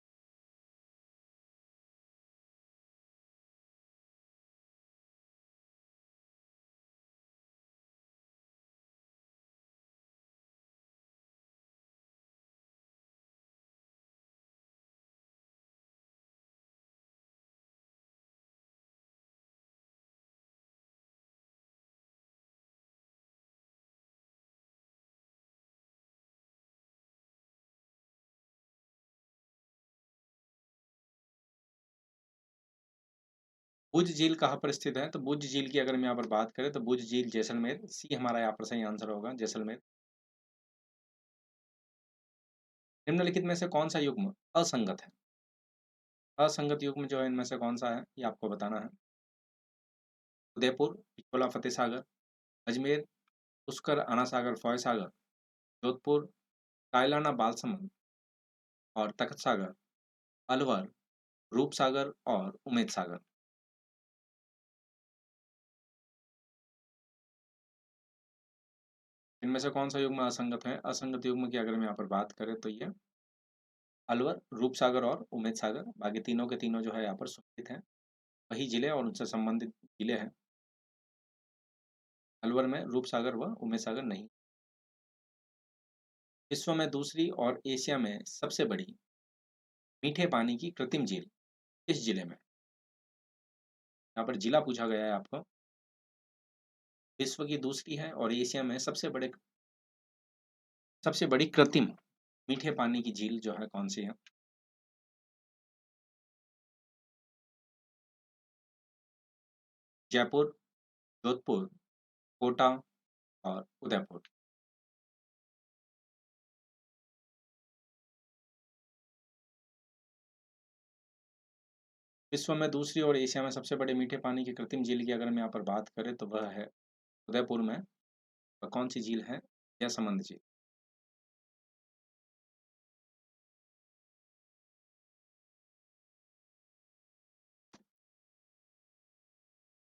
भुज झील कहाँ पर स्थित है? तो भुज झील की अगर हम यहाँ पर बात करें तो भुज झील जैसलमेर, सी हमारा यहाँ पर सही आंसर होगा, जैसलमेर। निम्नलिखित में से कौन सा युग्म असंगत है? असंगत युग्म जो है इनमें से कौन सा है, ये आपको बताना है। उदयपुर, पिछोला फतेह सागर, अजमेर, पुष्कर आना सागर फॉय सागर, जोधपुर, कायलाना बालसमंद और तखत सागर, अलवर, रूप सागर और उमेद सागर। इनमें से कौन सा युग्म असंगत है? असंगत युग्म की अगर हम यहाँ पर बात करें तो ये अलवर, रूप सागर और उमेद सागर, बाकी तीनों के तीनों जो है यहाँ पर सुमेलित हैं। वही जिले और उनसे संबंधित जिले हैं। अलवर में रूप सागर व उमेद सागर नहीं। विश्व में दूसरी और एशिया में सबसे बड़ी मीठे पानी की कृत्रिम झील किस जिले में? यहाँ पर जिला पूछा गया है आपको। विश्व की दूसरी है और एशिया में सबसे बड़ी कृत्रिम मीठे पानी की झील जो है कौन सी है? जयपुर, जोधपुर, कोटा और उदयपुर। विश्व में दूसरी और एशिया में सबसे बड़े मीठे पानी की कृत्रिम झील की अगर हम यहाँ पर बात करें तो वह है उदयपुर में। वह कौन सी झील है? या समंद झील।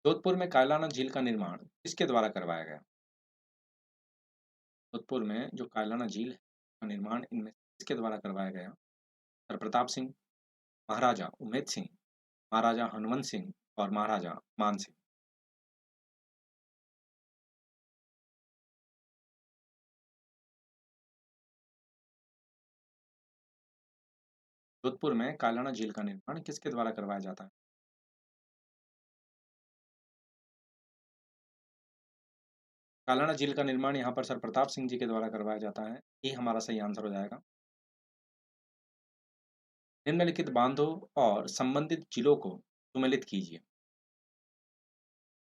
जोधपुर में कायलाना झील का निर्माण किसके द्वारा करवाया गया? जोधपुर में जो कायलाना झील है का निर्माण इनमें से किसके द्वारा करवाया गया? सर प्रताप सिंह, महाराजा उमेद सिंह, महाराजा हनुमंत सिंह और महाराजा मान सिंह। जोधपुर में कायलाना झील का निर्माण किसके द्वारा करवाया जाता है? कायलाना झील का निर्माण यहाँ पर सर प्रताप सिंह जी के द्वारा करवाया जाता है। ये हमारा सही आंसर हो जाएगा। निम्नलिखित बांधों और संबंधित जिलों को सुमेलित कीजिए।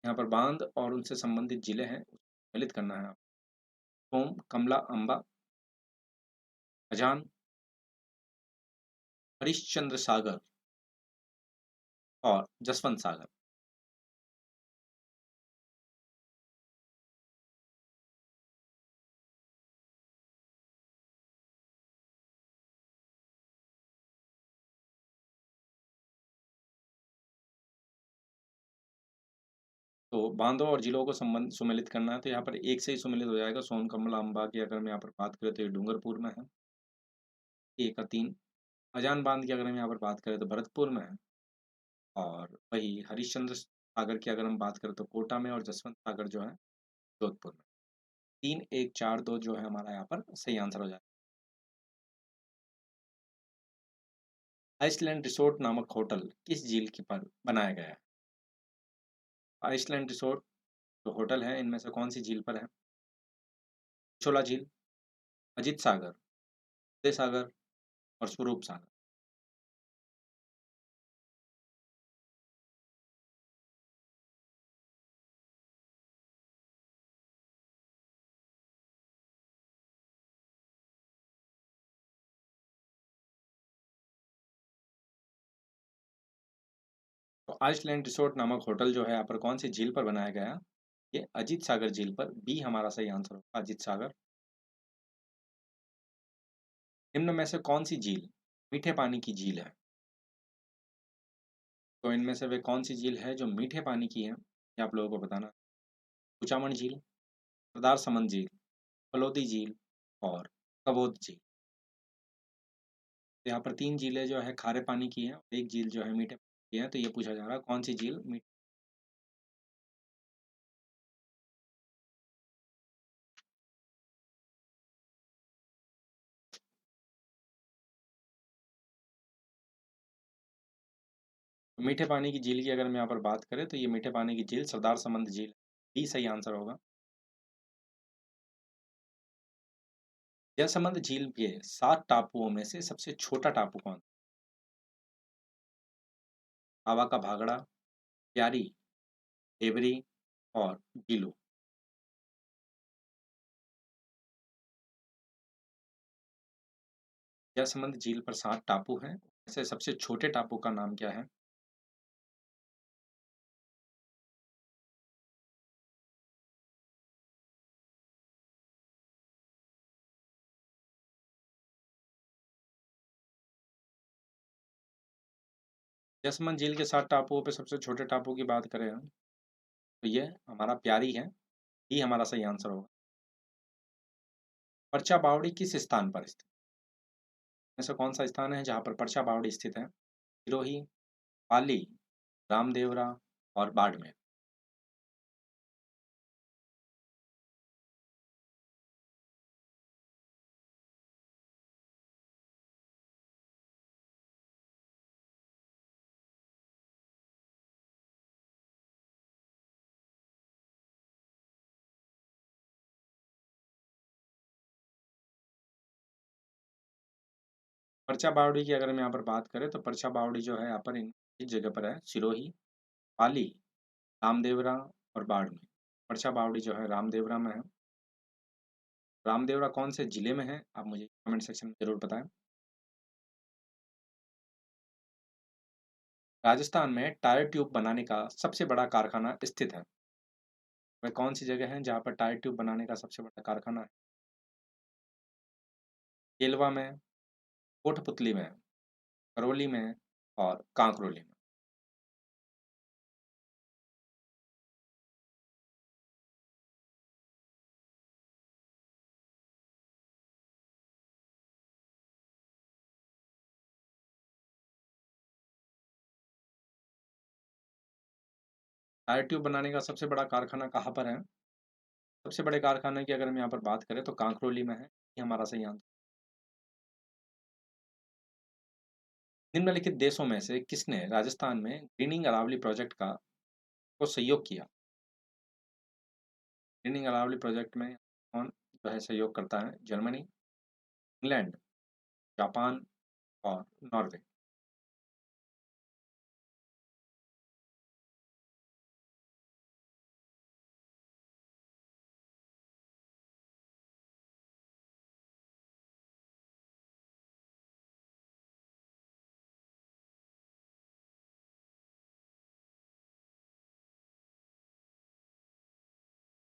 यहाँ पर बांध और उनसे संबंधित जिले हैं, सुमेलित करना है। सोम, कमला, अंबा, अजान, हरिश्चंद्र सागर और जसवंत सागर। तो बांधों और जिलों को संबंध सुमेलित करना है तो यहाँ पर एक से ही सुमेलित हो जाएगा। सोन, कमला, अंबा की अगर हम यहाँ पर बात करें तो ये डूंगरपुर में है, 1 और 3। अजान बांध की अगर हम यहाँ पर बात करें तो भरतपुर में है, और वही हरिश्चंद्र सागर की अगर हम बात करें तो कोटा में, और जसवंत सागर जो है जोधपुर में। 3, 1, 4, 2 जो है हमारा यहाँ पर सही आंसर हो जाएगा। आइसलैंड रिसोर्ट नामक होटल किस झील के पर बनाया गया है? आइसलैंड रिसोर्ट जो होटल है इनमें से कौन सी झील पर है? पिछोला झील, अजित सागर, उदय सागर और स्वरूप सागर। तो आइसलैंड रिसोर्ट नामक होटल जो है यहाँ पर कौन सी झील पर बनाया गया? ये अजीत सागर झील पर, बी हमारा सही आंसर होगा, अजीत सागर। निम्न में से कौन सी झील मीठे पानी की झील है? तो इनमें से वे कौन सी झील है जो मीठे पानी की है, ये आप लोगों को बताना है। कुचामन झील, सरदार समन झील, फलोदी झील और कबोत झील। तो यहाँ पर 3 झीलें जो है खारे पानी की हैं, और 1 झील जो है मीठे पानी की है, तो ये पूछा जा रहा है कौन सी झील मीठे पानी की झील की अगर हम यहाँ पर बात करें तो ये मीठे पानी की झील सरदार समंद झील, बी सही आंसर होगा। जयसमंद झील के 7 टापुओं में से सबसे छोटा टापू कौन? आवा का भागड़ा, प्यारी, देवरी और गीलू। जयसमंद झील पर 7 टापू हैं, ऐसे सबसे छोटे टापू का नाम क्या है? जयसमंद झील के 7 टापुओं पे सबसे छोटे टापू की बात करें हम, तो ये हमारा प्यारी है, ही हमारा सही आंसर होगा। पर्चा बावड़ी किस स्थान पर स्थित? ऐसा कौन सा स्थान है जहाँ पर पर्चा बावड़ी स्थित है? सिरोही, पाली, रामदेवरा और बाड़मेर। पर्चा बावड़ी की अगर हम यहाँ पर बात करें तो पर्चा बावड़ी जो है यहाँ पर इस जगह पर है, सिरोही, पाली, रामदेवरा और बाड़मेर। पर्चा बावड़ी जो है रामदेवरा में है। रामदेवरा कौन से जिले में है, आप मुझे कमेंट सेक्शन में जरूर बताएं। राजस्थान में टायर ट्यूब बनाने का सबसे बड़ा कारखाना स्थित है, वह कौन सी जगह है जहाँ पर टायर ट्यूब बनाने का सबसे बड़ा कारखाना है? केलवा में, कोटपुतली में, करौली में और कांकरोली में। टायर ट्यूब बनाने का सबसे बड़ा कारखाना कहाँ पर है? सबसे बड़े कारखाने की अगर हम यहाँ पर बात करें तो कांकरोली में है, ये हमारा सही आंसर। निम्नलिखित देशों में से किसने राजस्थान में ग्रीनिंग अरावली प्रोजेक्ट का को सहयोग किया? ग्रीनिंग अरावली प्रोजेक्ट में कौन जो है सहयोग करता है? जर्मनी, इंग्लैंड, जापान और नॉर्वे।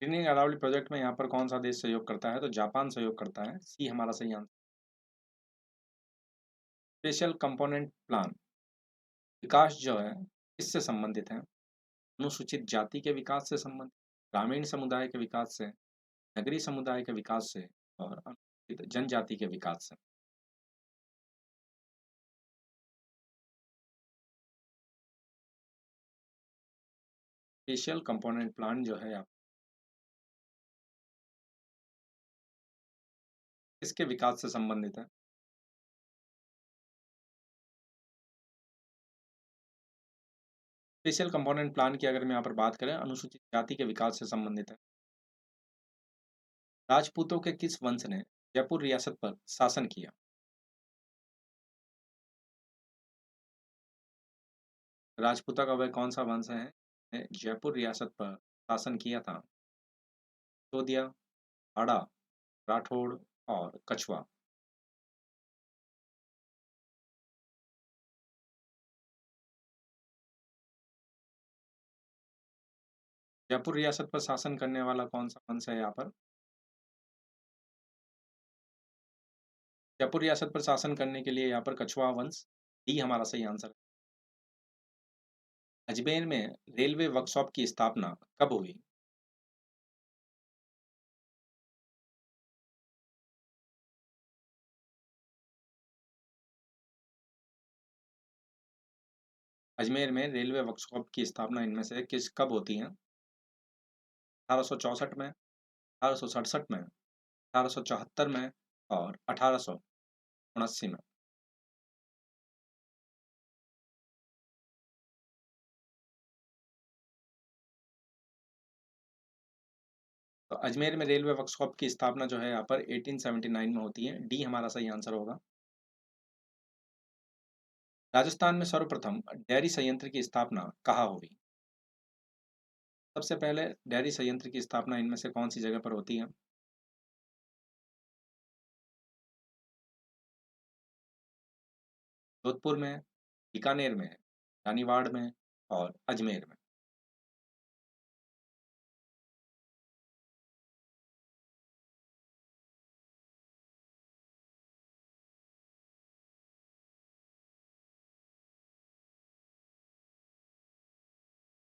ग्रीनिंग अरावली प्रोजेक्ट में यहाँ पर कौन सा देश सहयोग करता है? तो जापान सहयोग करता है, सी हमारा सही आंसर। स्पेशल कंपोनेंट प्लान विकास जो है किससे संबंधित है? अनुसूचित जाति के विकास से संबंधित, ग्रामीण समुदाय के विकास से, नगरीय समुदाय के विकास से और अनुसूचित जनजाति के विकास से। स्पेशल कंपोनेंट प्लान जो है आप किसके विकास से संबंधित है? स्पेशल कंपोनेंट प्लान की अगर हम यहाँ पर बात करें अनुसूचित जाति के विकास से संबंधित है। राजपूतों के किस वंश ने जयपुर रियासत पर शासन किया? राजपूतों का वह कौन सा वंश है ने जयपुर रियासत पर शासन किया था? सिसोदिया, हाड़ा, राठौड़ और कछवा। जयपुर रियासत पर शासन करने वाला कौन-सा वंश है यहाँ पर? जयपुर रियासत पर शासन करने के लिए यहाँ पर कछवाहा वंश, डी हमारा सही आंसर है। अजमेर में रेलवे वर्कशॉप की स्थापना कब हुई? अजमेर में रेलवे वर्कशॉप की स्थापना इनमें से किस कब होती है? 1864 में, 1867 में, 1874 में और 1879 में। तो अजमेर में रेलवे वर्कशॉप की स्थापना जो है यहाँ पर 1879 में होती है। डी हमारा सही आंसर होगा। राजस्थान में सर्वप्रथम डेयरी संयंत्र की स्थापना कहाँ हुई? सबसे पहले डेयरी संयंत्र की स्थापना इनमें से कौन सी जगह पर होती है? जोधपुर में, बीकानेर में, रानीवाड़ में और अजमेर में।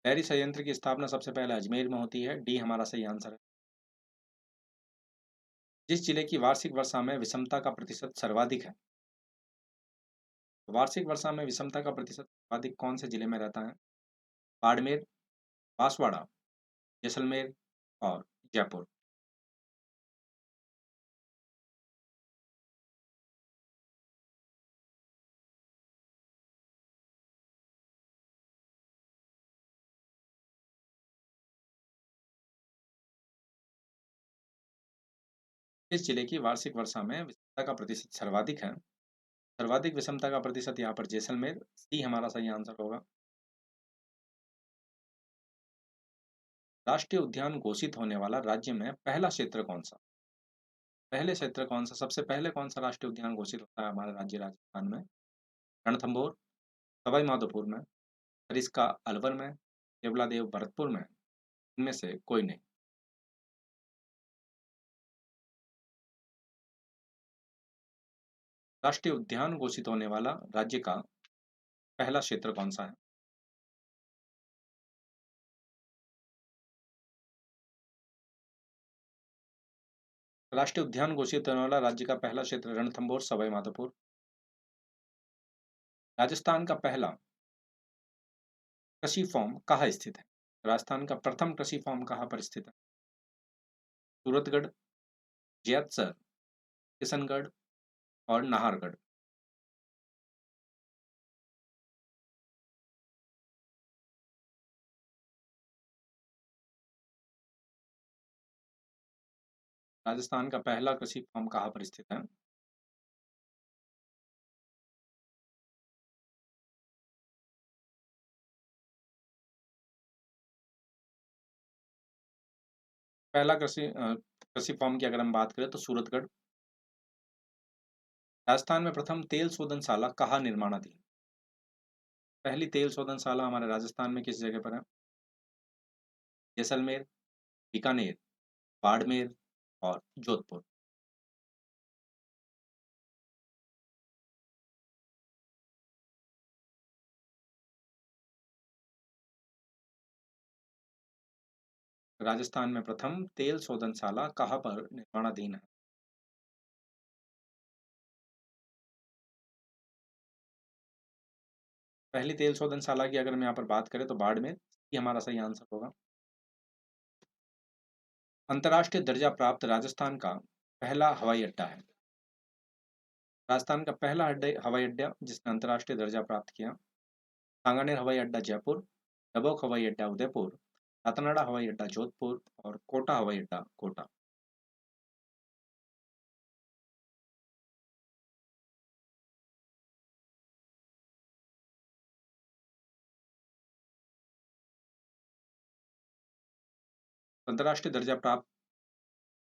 डेयरी संयंत्र की स्थापना सबसे पहले अजमेर में होती है। डी हमारा सही आंसर है। जिस जिले की वार्षिक वर्षा में विषमता का प्रतिशत सर्वाधिक है, वार्षिक वर्षा में विषमता का प्रतिशत सर्वाधिक कौन से जिले में रहता है? बाड़मेर, बांसवाड़ा, जैसलमेर और जयपुर। इस जिले की वार्षिक वर्षा में विषमता का प्रतिशत सर्वाधिक है? सर्वाधिक विषमता का प्रतिशत यहाँ पर जैसलमेर, सी हमारा सही आंसर होगा। राष्ट्रीय उद्यान घोषित होने वाला राज्य में पहला क्षेत्र कौन सा? पहले क्षेत्र कौन सा, सबसे पहले कौन सा राष्ट्रीय उद्यान घोषित होता है हमारे राज्य राजस्थान में? रणथंभौर, सवाई माधोपुर में, सरिस्का अलवर में, केवलादेव भरतपुर में, इनमें से कोई नहीं। राष्ट्रीय उद्यान घोषित होने वाला राज्य का पहला क्षेत्र कौन सा है? राष्ट्रीय उद्यान घोषित होने वाला राज्य का पहला क्षेत्र रणथंभौर, सवाई माधोपुर। राजस्थान का पहला कृषि फॉर्म कहाँ स्थित है? राजस्थान का प्रथम कृषि फॉर्म कहाँ पर स्थित है? सूरतगढ़, जैतसर, किशनगढ़ और नाहरगढ़। राजस्थान का पहला कृषि फॉर्म कहाँ पर स्थित है? पहला कृषि फॉर्म की अगर हम बात करें तो सूरतगढ़। राजस्थान में प्रथम तेल शोधनशाला कहाँ निर्माणाधीन? पहली तेल शोधनशाला हमारे राजस्थान में किस जगह पर है? जैसलमेर, बीकानेर, बाड़मेर और जोधपुर। राजस्थान में प्रथम तेल शोधनशाला कहाँ पर निर्माणाधीन है? पहली तेल शोधनशाला की अगर हम यहाँ पर बात करें तो बाड़मेर, ये हमारा सही आंसर होगा। अंतर्राष्ट्रीय दर्जा प्राप्त राजस्थान का पहला हवाई अड्डा है। राजस्थान का पहला हवाई अड्डा जिसने अंतर्राष्ट्रीय दर्जा प्राप्त किया। सांगानेर हवाई अड्डा जयपुर, डबोक हवाई अड्डा उदयपुर, कातनाडा हवाई अड्डा जोधपुर और कोटा हवाई अड्डा कोटा। अंतर्राष्ट्रीय दर्जा प्राप्त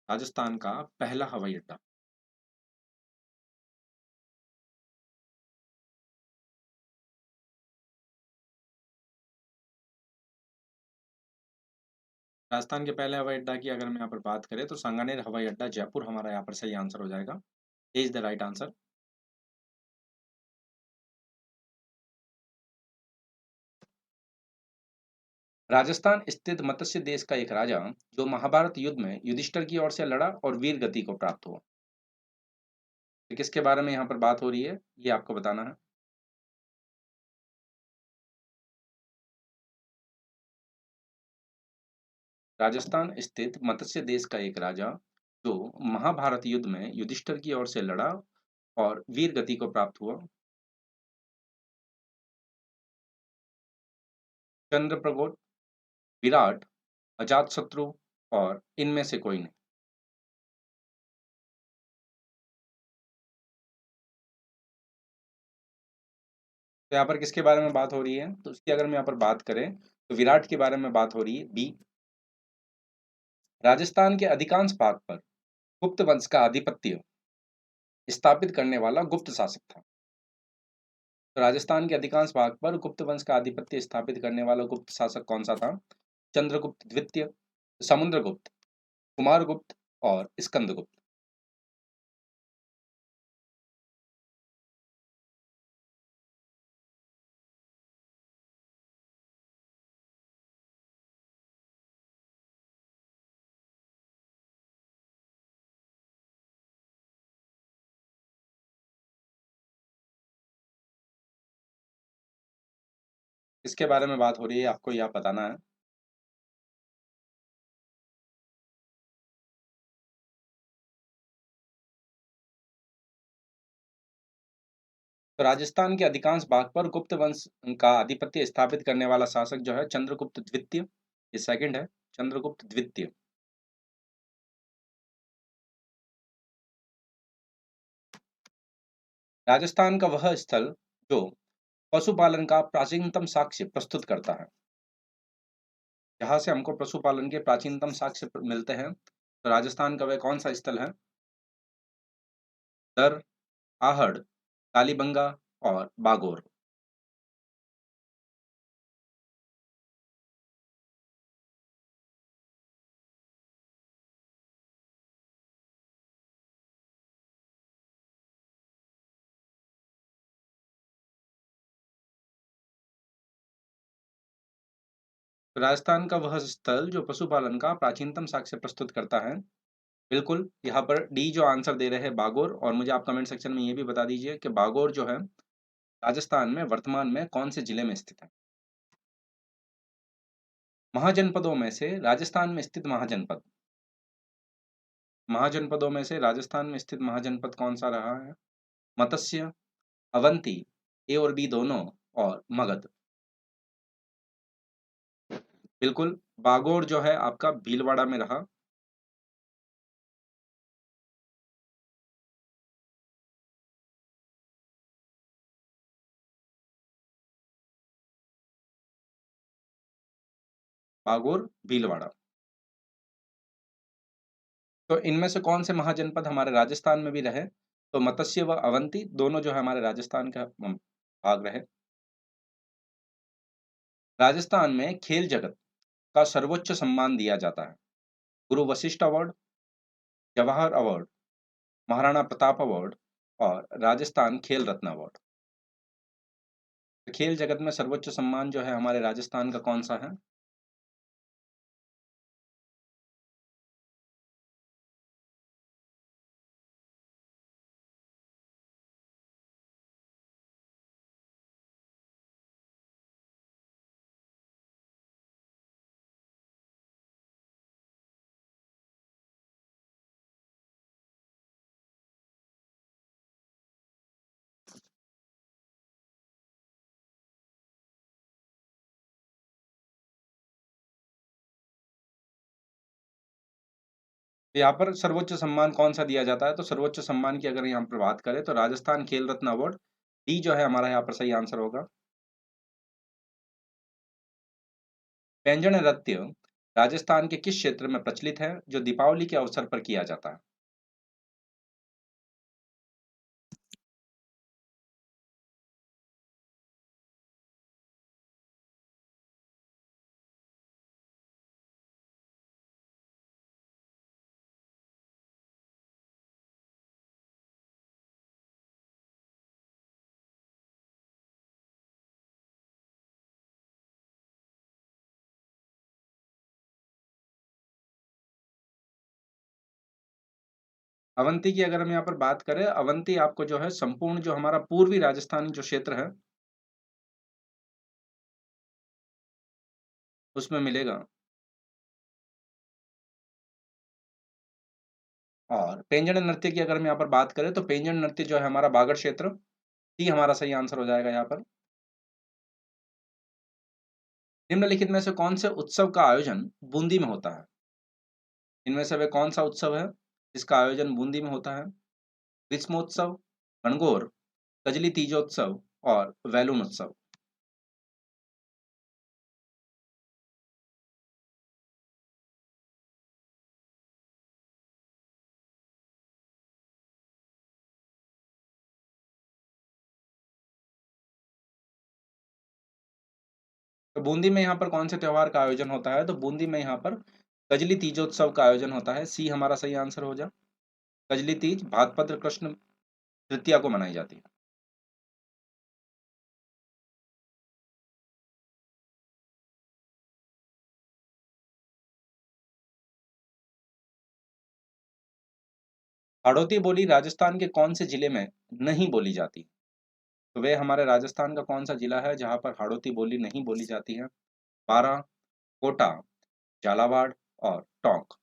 राजस्थान का पहला हवाई अड्डा। राजस्थान के पहले हवाई अड्डा की अगर मैं यहाँ पर बात करें तो सांगानेर हवाई अड्डा जयपुर हमारा यहाँ पर सही आंसर हो जाएगा। A is the right answer. Rajasthan स्थित मत्स्य देश का एक राजा जो महाभारत युद्ध में युधिष्ठिर की ओर से लड़ा और वीर गति को प्राप्त हुआ। तो किसके बारे में यहाँ पर बात हो रही है, ये आपको बताना है। राजस्थान स्थित मत्स्य देश का एक राजा जो महाभारत युद्ध में युधिष्ठिर की ओर से लड़ा और वीर गति को प्राप्त हुआ। चंद्रप्रगोट, विराट, अजातशत्रु और इनमें से कोई नहीं। तो यहाँ पर किसके बारे में बात हो रही है, तो उसकी अगर मैं यहाँ पर बात करें तो विराट के बारे में बात हो रही है। बी। राजस्थान के अधिकांश भाग पर गुप्त वंश का आधिपत्य स्थापित करने वाला गुप्त शासक था। तो राजस्थान के अधिकांश भाग पर गुप्त वंश का आधिपत्य स्थापित करने वाला गुप्त शासक कौन सा था? चंद्रगुप्त द्वितीय, समुद्रगुप्त, कुमारगुप्त और स्कंदगुप्त। इसके बारे में बात हो रही है, आपको यह बताना है। तो राजस्थान के अधिकांश भाग पर गुप्त वंश का आधिपत्य स्थापित करने वाला शासक जो है चंद्रगुप्त द्वितीय, ये सेकंड है, चंद्रगुप्त द्वितीय। राजस्थान का वह स्थल जो पशुपालन का प्राचीनतम साक्ष्य प्रस्तुत करता है। जहाँ से हमको पशुपालन के प्राचीनतम साक्ष्य मिलते हैं, तो राजस्थान का वह कौन सा स्थल है? दर, आहड़, कालीबंगा और बागोर। तो राजस्थान का वह स्थल जो पशुपालन का प्राचीनतम साक्ष्य प्रस्तुत करता है। बिल्कुल, यहाँ पर डी जो आंसर दे रहे हैं बागोर, और मुझे आप कमेंट सेक्शन में ये भी बता दीजिए कि बागोर जो है राजस्थान में वर्तमान में कौन से जिले में स्थित है। महाजनपदों में से राजस्थान में स्थित महाजनपद, महाजनपदों में से राजस्थान में स्थित महाजनपद कौन सा रहा है? मत्स्य, अवंती, ए और बी दोनों, और मगध। बिल्कुल, बागोर जो है आपका भीलवाड़ा में रहा। बागोर, भीलवाड़ा। तो इनमें से कौन से महाजनपद हमारे राजस्थान में भी रहे? तो मत्स्य व अवंती दोनों जो है हमारे राजस्थान का भाग रहे। राजस्थान में खेल जगत का सर्वोच्च सम्मान दिया जाता है। गुरु Vashishtha award, Jawahar award, Maharana Pratap award और राजस्थान खेल रत्न अवार्ड। तो खेल जगत में सर्वोच्च सम्मान जो है हमारे राजस्थान का कौन सा है? तो यहाँ पर सर्वोच्च सम्मान कौन सा दिया जाता है? तो सर्वोच्च सम्मान की अगर यहाँ पर बात करें तो राजस्थान खेल रत्न अवार्ड, डी जो है हमारा यहाँ पर सही आंसर होगा। व्यंजन नृत्य राजस्थान के किस क्षेत्र में प्रचलित है जो दीपावली के अवसर पर किया जाता है? अवंती की अगर हम यहाँ पर बात करें, अवंती आपको जो है संपूर्ण जो हमारा पूर्वी राजस्थान जो क्षेत्र है, उसमें मिलेगा। और पेंजण नृत्य की अगर हम यहाँ पर बात करें, तो पेंजण नृत्य जो है हमारा बागड़ क्षेत्र, डी हमारा सही आंसर हो जाएगा यहाँ पर। निम्नलिखित में से कौन से उत्सव का आयोजन बूंदी में होता है? इनमें से वे कौन सा उत्सव है जिसका आयोजन बूंदी में होता है? ग्रीष्मोत्सव, गणगौर, कजली तीजोत्सव और वैलून उत्सव। तो बूंदी में यहाँ पर कौन से त्योहार का आयोजन होता है? तो बूंदी में यहाँ पर कजली तीजोत्सव का आयोजन होता है। सी हमारा सही आंसर हो जा। कजली तीज भाद्रपद कृष्ण तृतीया को मनाई जाती है। हाड़ौती बोली राजस्थान के कौन से जिले में नहीं बोली जाती? तो वे हमारे राजस्थान का कौन सा जिला है जहाँ पर हाड़ौती बोली नहीं बोली जाती है? बारा, कोटा, झालावाड़ और टोंक।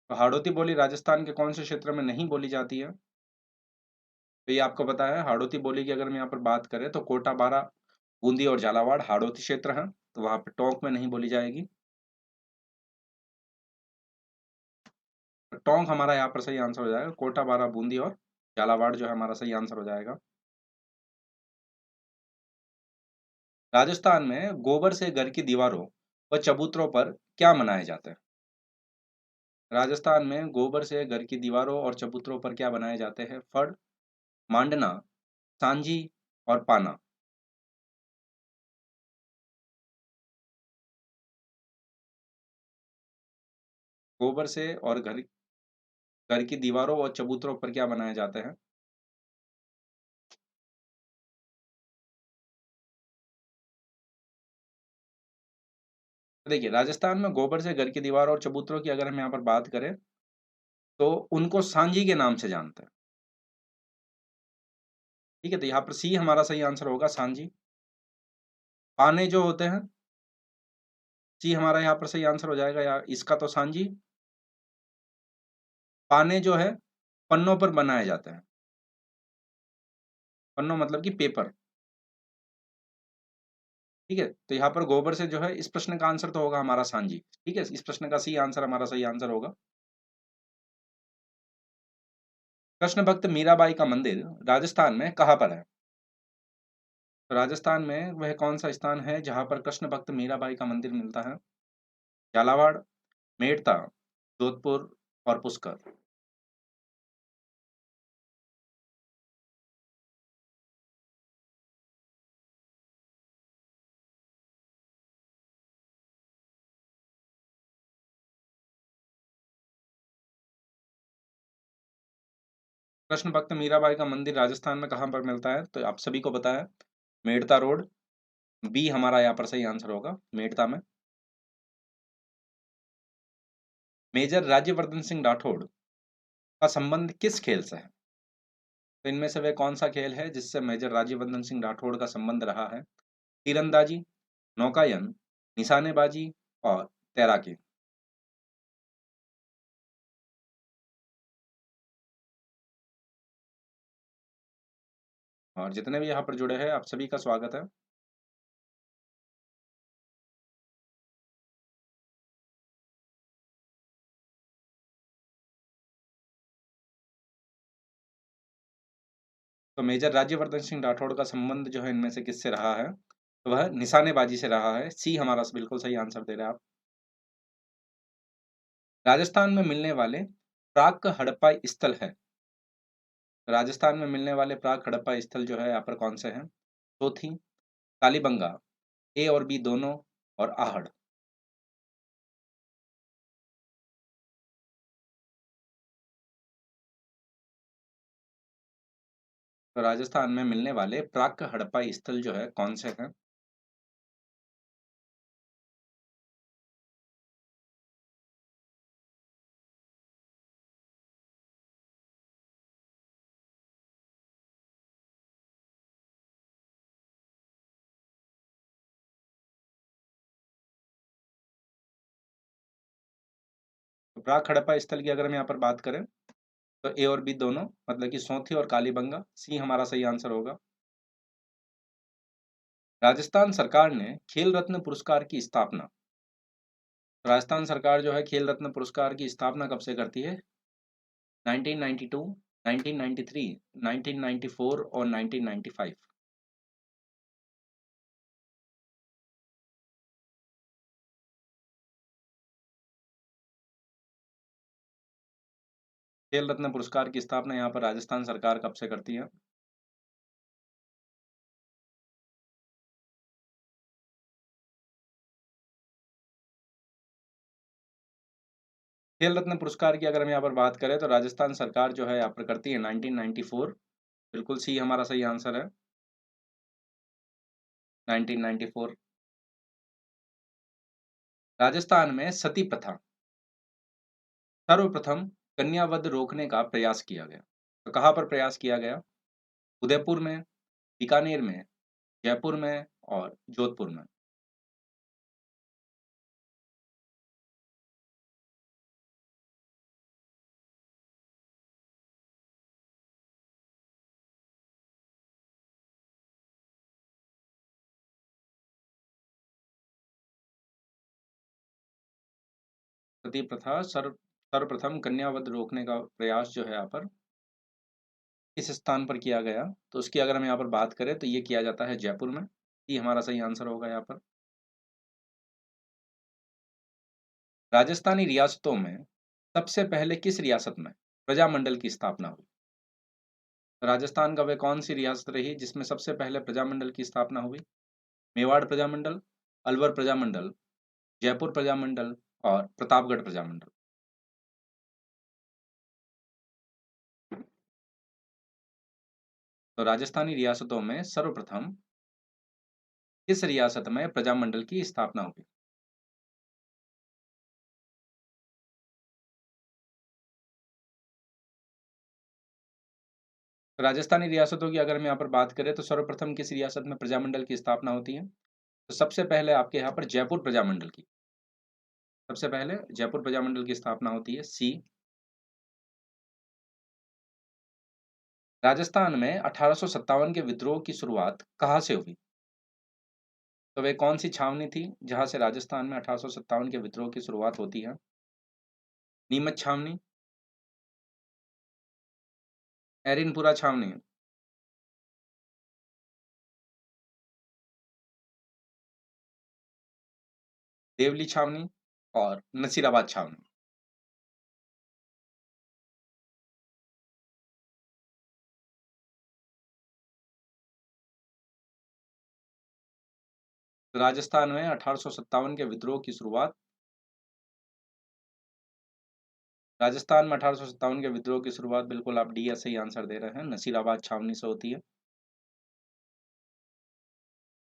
तो हाड़ौती बोली राजस्थान के कौन से क्षेत्र में नहीं बोली जाती है? तो ये आपको पता है, हाड़ौती बोली की अगर हम यहाँ पर बात करें तो कोटा, बारा, बूंदी और झालावाड़ हाड़ौती क्षेत्र है, तो वहां पर टोंक में नहीं बोली जाएगी। तो टोंक हमारा यहाँ पर सही आंसर हो जाएगा। कोटा, बारा, बूंदी और झालावाड़ जो है हमारा सही आंसर हो जाएगा। राजस्थान में गोबर से घर की दीवारों व चबूतरों पर क्या मनाए जाते हैं? राजस्थान में गोबर से घर की दीवारों और चबूतरों पर क्या बनाए जाते हैं? फड़, मांडना, सांजी और पाना। गोबर से और घर घर की दीवारों और चबूतरों पर क्या बनाए जाते हैं? तो देखिए, राजस्थान में गोबर से घर की दीवारों और चबूतरों की अगर हम यहाँ पर बात करें, तो उनको सांझी के नाम से जानते हैं। ठीक है, तो यहाँ पर सी हमारा सही आंसर होगा, सांझी। पाने जो होते हैं, सी हमारा यहाँ पर सही आंसर हो जाएगा यार इसका, तो सांझी। पाने जो है पन्नों पर बनाए जाते हैं। पन्नों मतलब कि पेपर। ठीक है, तो यहाँ पर गोबर से जो है, इस प्रश्न का आंसर तो होगा हमारा सांझी। ठीक है, इस प्रश्न का सी आंसर हमारा सही आंसर होगा। कृष्ण भक्त मीराबाई का मंदिर राजस्थान में कहाँ पर है? तो राजस्थान में वह कौन सा स्थान है जहां पर कृष्ण भक्त मीराबाई का मंदिर मिलता है? झालावाड़, मेड़ता, जोधपुर और पुष्कर। कृष्ण भक्त मीराबाई का मंदिर राजस्थान में कहाँ पर मिलता है? तो आप सभी को पता है, मेड़ता रोड। बी हमारा यहाँ पर सही आंसर होगा, मेड़ता में। मेजर राज्यवर्धन सिंह राठौड़ का संबंध किस खेल से है? तो इनमें से वह कौन सा खेल है जिससे मेजर राज्यवर्धन सिंह राठौड़ का संबंध रहा है? तीरंदाजी, नौकायन, निशानेबाजी और तैराकी। और जितने भी यहाँ पर जुड़े हैं, आप सभी का स्वागत है। तो मेजर राज्यवर्धन सिंह राठौड़ का संबंध जो है इनमें से किससे रहा है? तो वह निशानेबाजी से रहा है। सी हमारा बिल्कुल सही आंसर दे रहे हैं आप। राजस्थान में मिलने वाले प्राक हड़प्पा स्थल है। राजस्थान में मिलने वाले प्राक हड़प्पा स्थल जो है यहाँ पर कौन से हैं? चौथी, कालीबंगा, ए और बी दोनों और आहड़। तो राजस्थान में मिलने वाले प्राक हड़प्पा स्थल जो है कौन से हैं? तो प्राक हड़प्पा स्थल की अगर हम यहाँ पर बात करें तो ए और बी दोनों मतलब कि सौंथी और कालीबंगा, सी हमारा सही आंसर होगा। राजस्थान सरकार ने खेल रत्न पुरस्कार की स्थापना, राजस्थान सरकार जो है खेल रत्न पुरस्कार की स्थापना कब से करती है? 1992, 1993, 1994 और 1995। खेल रत्न पुरस्कार की स्थापना यहाँ पर राजस्थान सरकार कब से करती है? खेल रत्न पुरस्कार की अगर हम यहाँ पर बात करें तो राजस्थान सरकार जो है यहाँ पर करती है 1994। बिल्कुल सी हमारा सही आंसर है, 1994। राजस्थान में सती प्रथा सर्वप्रथम कन्यावध रोकने का प्रयास किया गया, तो कहाँ पर प्रयास किया गया? उदयपुर में, बीकानेर में, जयपुर में और जोधपुर में। सती प्रथा सर्वप्रथम कन्यावध रोकने का प्रयास जो है यहाँ पर किस स्थान पर किया गया? तो उसकी अगर हम यहाँ पर बात करें तो ये किया जाता है जयपुर में। ये हमारा सही आंसर होगा यहाँ पर। राजस्थानी रियासतों में सबसे पहले किस रियासत में प्रजामंडल की स्थापना हुई? तो राजस्थान का वह कौन सी रियासत रही जिसमें सबसे पहले प्रजामंडल की स्थापना हुई? मेवाड़ प्रजामंडल, अलवर प्रजामंडल, जयपुर प्रजामंडल और प्रतापगढ़ प्रजामंडल। तो राजस्थानी रियासतों में सर्वप्रथम किस रियासत में प्रजामंडल की स्थापना हुई? तो राजस्थानी रियासतों की अगर हम यहाँ पर बात करें तो सर्वप्रथम किस रियासत में प्रजामंडल की स्थापना होती है? तो सबसे पहले आपके यहाँ पर जयपुर प्रजामंडल की, सबसे पहले जयपुर प्रजामंडल की स्थापना होती है, सी। राजस्थान में 1857 के विद्रोह की शुरुआत कहाँ से हुई? तो वे कौन सी छावनी थी जहां से राजस्थान में 1857 के विद्रोह की शुरुआत होती है? नीमच छावनी, एरिनपुरा छावनी, देवली छावनी और नसीराबाद छावनी। तो राजस्थान में 1857 के विद्रोह की शुरुआत, राजस्थान में 1857 के विद्रोह की शुरुआत बिल्कुल आप डी या सही आंसर दे रहे हैं, नसीराबाद छावनी से होती है।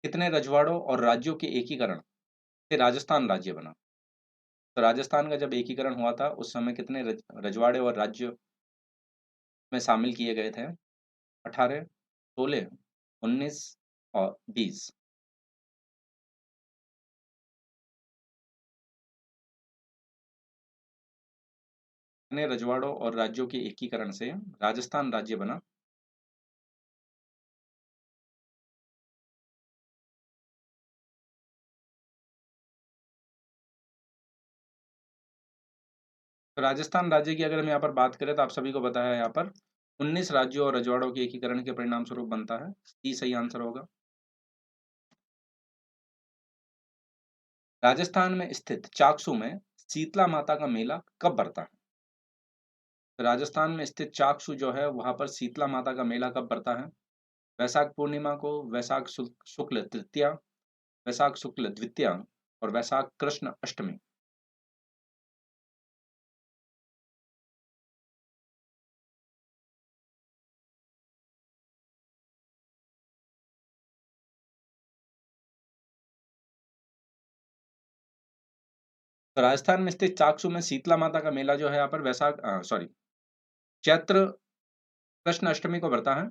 कितने रजवाड़ों और राज्यों के एकीकरण से राजस्थान राज्य बना? तो राजस्थान का जब एकीकरण हुआ था उस समय कितने रजवाड़े और राज्य में शामिल किए गए थे? 18, 16, 19 और 20। कितने रजवाड़ों और राज्यों के एकीकरण से राजस्थान राज्य बना? तो राजस्थान राज्य की अगर हम यहाँ पर बात करें तो आप सभी को पता है यहाँ पर 19 राज्यों और रजवाड़ों के एकीकरण के परिणाम स्वरूप बनता है, सी सही आंसर होगा। राजस्थान में स्थित चाकसू में शीतला माता का मेला कब बढ़ता है? तो राजस्थान में स्थित चाकसू जो है वहां पर शीतला माता का मेला कब बढ़ता है? वैशाख पूर्णिमा को, वैशाख शुक्ल तृतीया, वैशाख शुक्ल द्वितीया और वैशाख कृष्ण अष्टमी। तो राजस्थान में स्थित चाकसू में शीतला माता का मेला जो है यहाँ पर चैत्र कृष्ण अष्टमी को बढ़ता है।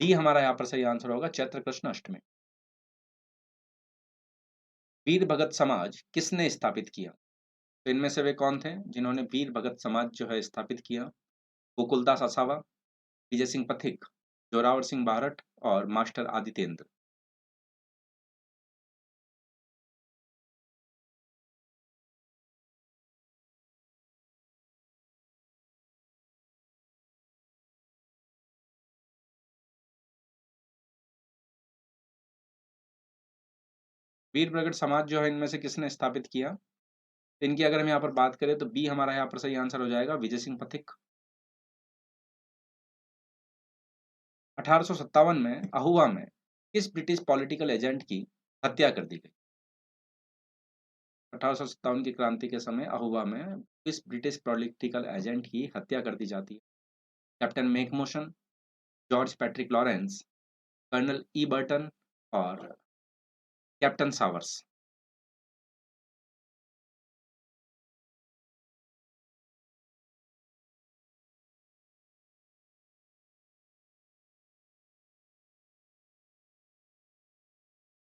डी हमारा यहाँ पर सही आंसर होगा, चैत्र कृष्ण अष्टमी। वीर भगत समाज किसने स्थापित किया? तो इनमें से वे कौन थे जिन्होंने वीर भगत समाज जो है स्थापित किया? गोकुलदास आसावा, विजय सिंह पथिक, जोरावर सिंह बारठ और मास्टर आदितेंद्र। वीर प्रगट समाज जो है इनमें से किसने स्थापित किया? तो इनकी अगर हम यहाँ पर बात करें तो बी हमारा यहाँ पर सही आंसर हो जाएगा, विजय सिंह पथिक। 1857 में अहुआ में किस ब्रिटिश पॉलिटिकल एजेंट की हत्या कर दी गई? 1857 की क्रांति के समय अहुआ में किस ब्रिटिश पॉलिटिकल एजेंट की हत्या कर दी जाती है? कैप्टन मैकमोशन, George Patrick Lawrence, colonel E Burton और कैप्टन सावर्स।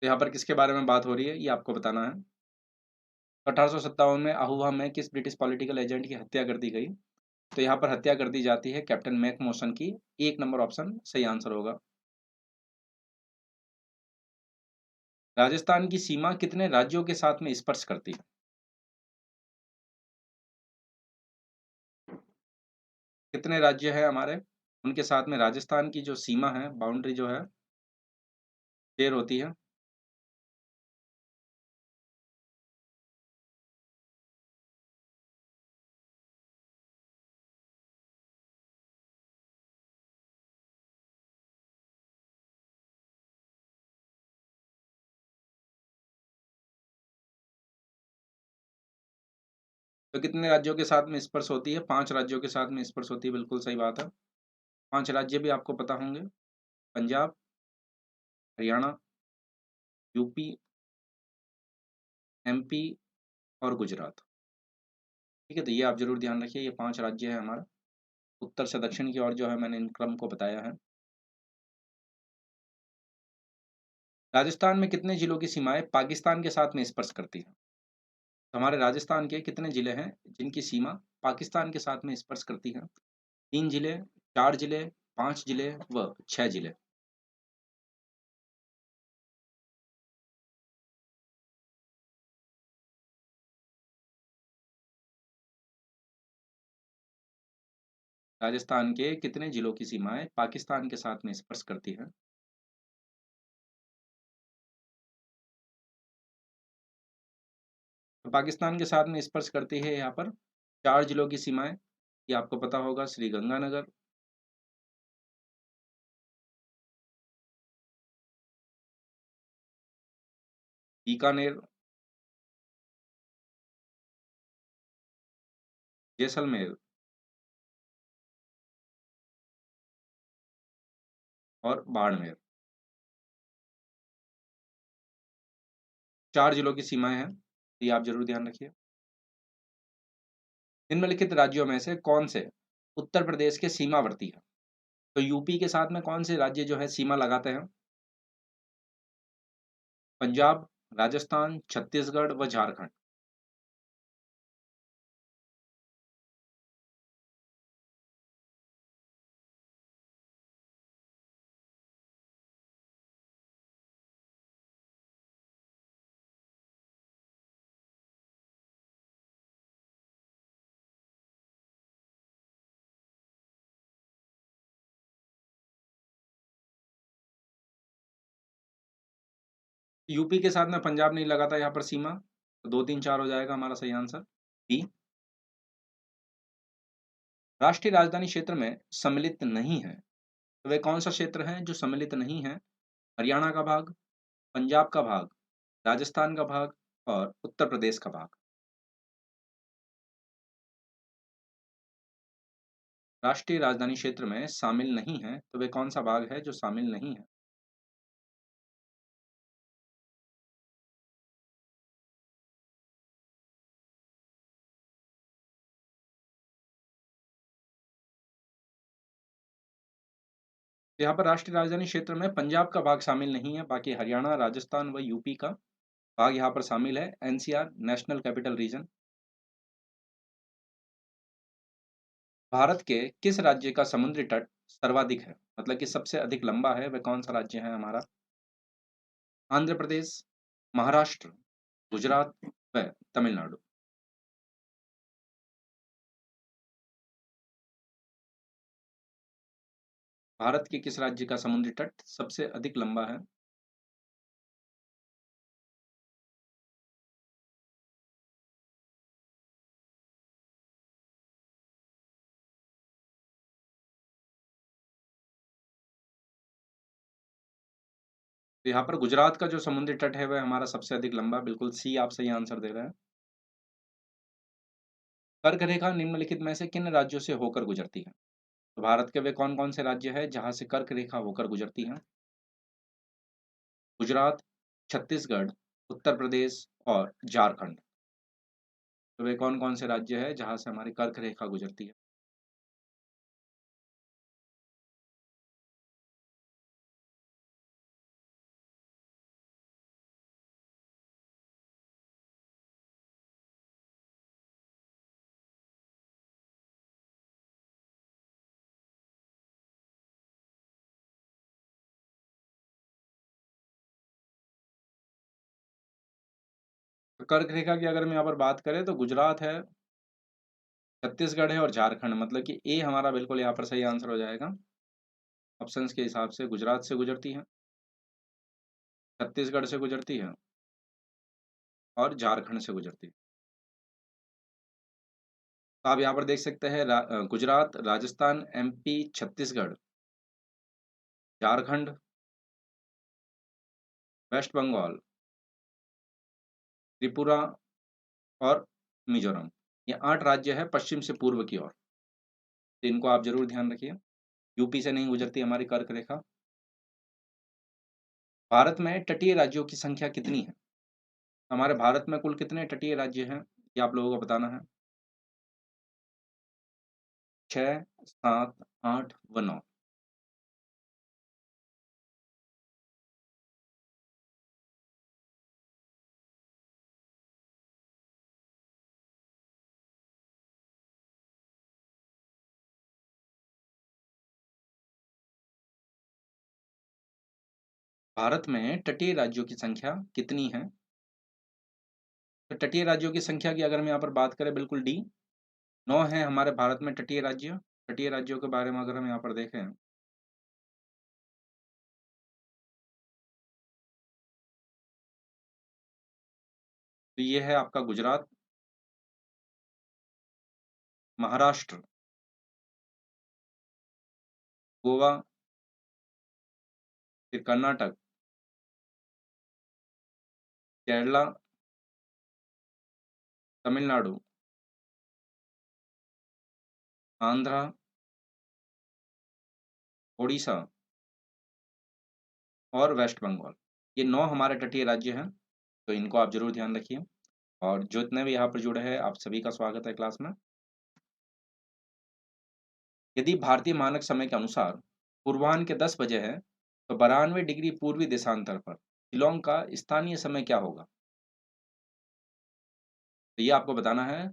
तो यहाँ पर किसके बारे में बात हो रही है ये आपको बताना है। 1857 में अहुआ में किस ब्रिटिश पॉलिटिकल एजेंट की हत्या कर दी गई? तो यहाँ पर हत्या कर दी जाती है कैप्टन मैकमोशन की। एक नंबर ऑप्शन सही आंसर होगा। राजस्थान की सीमा कितने राज्यों के साथ में स्पर्श करती है? कितने राज्य है हमारे, उनके साथ में राजस्थान की जो सीमा है, बाउंड्री जो है शेयर होती है? तो कितने राज्यों के साथ में स्पर्श होती है? 5 राज्यों के साथ में स्पर्श होती है, बिल्कुल सही बात है। 5 राज्य भी आपको पता होंगे। पंजाब, हरियाणा, यूपी, एमपी और गुजरात। ठीक है, तो ये आप ज़रूर ध्यान रखिए, ये 5 राज्य है हमारा। उत्तर से दक्षिण की ओर जो है मैंने इन क्रम को बताया है। राजस्थान में कितने जिलों की सीमाएँ पाकिस्तान के साथ में स्पर्श करती हैं? तो हमारे राजस्थान के कितने जिले हैं जिनकी सीमा पाकिस्तान के साथ में स्पर्श करती है? 3 जिले, 4 जिले, 5 जिले व 6 जिले। राजस्थान के कितने जिलों की सीमाएँ पाकिस्तान के साथ में स्पर्श करती हैं? तो पाकिस्तान के साथ में स्पर्श करती है यहाँ पर 4 जिलों की सीमाएँ। ये आपको पता होगा, श्री गंगानगर, बीकानेर, जैसलमेर और बाड़मेर। 4 जिलों की सीमाएँ हैं, ये आप ज़रूर ध्यान रखिए। निम्नलिखित राज्यों में से कौन से उत्तर प्रदेश के सीमावर्ती हैं? तो यूपी के साथ में कौन से राज्य जो है सीमा लगाते हैं? पंजाब, राजस्थान, छत्तीसगढ़ व झारखंड। यूपी के साथ में पंजाब नहीं लगाता यहाँ पर सीमा, तो 2, 3, 4 हो जाएगा हमारा सही आंसर। बी, राष्ट्रीय राजधानी क्षेत्र में सम्मिलित नहीं है। तो वे कौन सा क्षेत्र है जो सम्मिलित नहीं है? हरियाणा का भाग, पंजाब का भाग, राजस्थान का भाग और उत्तर प्रदेश का भाग। राष्ट्रीय राजधानी क्षेत्र में शामिल नहीं है, तो वे कौन सा भाग है जो शामिल नहीं है? यहाँ पर राष्ट्रीय राजधानी क्षेत्र में पंजाब का भाग शामिल नहीं है, बाकी हरियाणा, राजस्थान व यूपी का भाग यहाँ पर शामिल है। NCR national capital region. Bharat के किस राज्य का समुद्री तट सर्वाधिक है, मतलब कि सबसे अधिक लंबा है, वह कौन सा राज्य है हमारा? आंध्र प्रदेश, महाराष्ट्र, गुजरात व तमिलनाडु। भारत के किस राज्य का समुद्री तट सबसे अधिक लंबा है? तो यहाँ पर गुजरात का जो समुद्री तट है वह हमारा सबसे अधिक लंबा, बिल्कुल सी आप सही आंसर दे रहे हैं। कर्क रेखा निम्नलिखित में से किन राज्यों से होकर गुजरती है? तो भारत के वे कौन कौन से राज्य हैं जहां से कर्क रेखा होकर गुजरती है? गुजरात, छत्तीसगढ़, उत्तर प्रदेश और झारखंड। तो वे कौन कौन से राज्य हैं जहां से हमारी कर्क रेखा गुजरती है? तो कर्क रेखा की अगर हम यहाँ पर बात करें तो गुजरात है, छत्तीसगढ़ है और झारखंड, मतलब कि ए हमारा बिल्कुल यहाँ पर सही आंसर हो जाएगा। ऑप्शंस के हिसाब से गुजरात से गुजरती है, छत्तीसगढ़ से गुजरती है और झारखंड से गुजरती है। तो आप यहाँ पर देख सकते हैं गुजरात, राजस्थान, एमपी, छत्तीसगढ़, झारखंड, वेस्ट बंगाल, त्रिपुरा और मिजोरम। ये 8 राज्य है पश्चिम से पूर्व की ओर। तो इनको आप ज़रूर ध्यान रखिए। यूपी से नहीं गुजरती हमारी कर्क रेखा। भारत में तटीय राज्यों की संख्या कितनी है? हमारे भारत में कुल कितने तटीय राज्य हैं? ये आप लोगों को बताना है। 6, 7, 8 व 9। भारत में तटीय राज्यों की संख्या कितनी है? तो तटीय राज्यों की संख्या की अगर हम यहाँ पर बात करें, बिल्कुल डी, 9 है हमारे भारत में तटीय राज्य। तटीय राज्यों के बारे में अगर हम यहाँ पर देखें, तो ये है आपका गुजरात, महाराष्ट्र, गोवा, फिर कर्नाटक, केरला, तमिलनाडु, आंध्र, ओडिशा और वेस्ट बंगाल। ये 9 हमारे तटीय राज्य हैं, तो इनको आप ज़रूर ध्यान रखिए। और जितने भी यहाँ पर जुड़े हैं, आप सभी का स्वागत है क्लास में। यदि भारतीय मानक समय के अनुसार पूर्वाह्न के 10 बजे है, तो 92 डिग्री पूर्वी देशांतर पर शिलोंग का स्थानीय समय क्या होगा? तो ये आपको बताना है।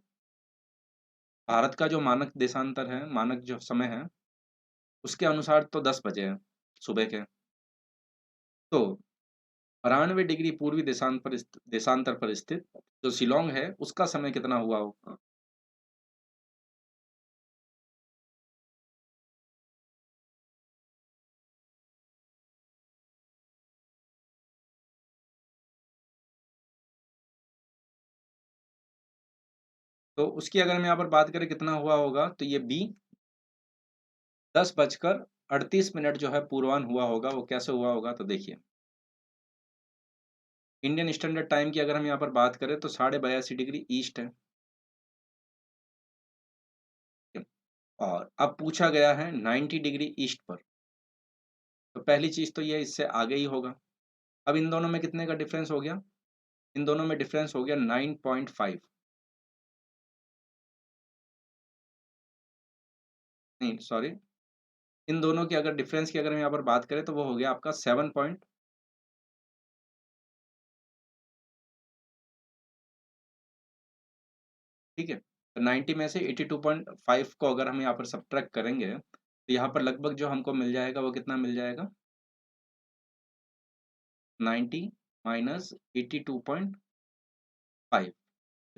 भारत का जो मानक देशांतर है, मानक जो समय है, उसके अनुसार तो 10 बजे है सुबह के। तो 92 डिग्री पूर्वी देशांतर पर स्थित जो शिलोंग है, उसका समय कितना हुआ होगा? तो उसकी अगर हम यहाँ पर बात करें कितना हुआ होगा, तो ये बी 10:38 जो है पूर्वाह्न हुआ होगा। वो कैसे हुआ होगा, तो देखिए, इंडियन स्टैंडर्ड टाइम की अगर हम यहाँ पर बात करें तो 82.5 डिग्री ईस्ट है। और अब पूछा गया है 90 डिग्री ईस्ट पर, तो पहली चीज तो ये इससे आगे ही होगा। अब इन दोनों में कितने का डिफरेंस हो गया? इन दोनों में डिफरेंस हो गया 9.5। नहीं, सॉरी, इन दोनों की अगर डिफरेंस की अगर हम यहाँ पर बात करें तो वो हो गया आपका 7 पॉइंट, ठीक है? तो 90 में से 82.5 को अगर हम यहाँ पर सब्ट्रैक्ट करेंगे, तो यहाँ पर लगभग जो हमको मिल जाएगा वो कितना मिल जाएगा? 90 माइनस 82.5।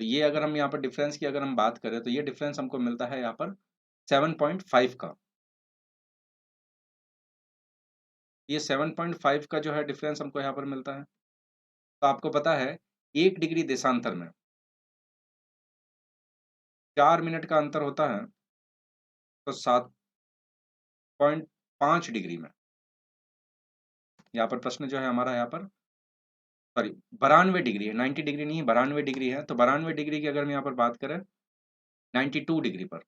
तो ये अगर हम यहाँ पर डिफरेंस की अगर हम बात करें तो ये डिफरेंस हमको मिलता है यहाँ पर 7.5 का। ये 7.5 का जो है डिफरेंस हमको यहाँ पर मिलता है। तो आपको पता है 1 डिग्री देशांतर में 4 मिनट का अंतर होता है, तो 7.5 डिग्री में यहाँ पर प्रश्न जो है हमारा यहाँ पर सॉरी 92 डिग्री है, 90 डिग्री नहीं 92 डिग्री है। तो 92 डिग्री की अगर हम यहाँ पर बात करें 92 डिग्री पर,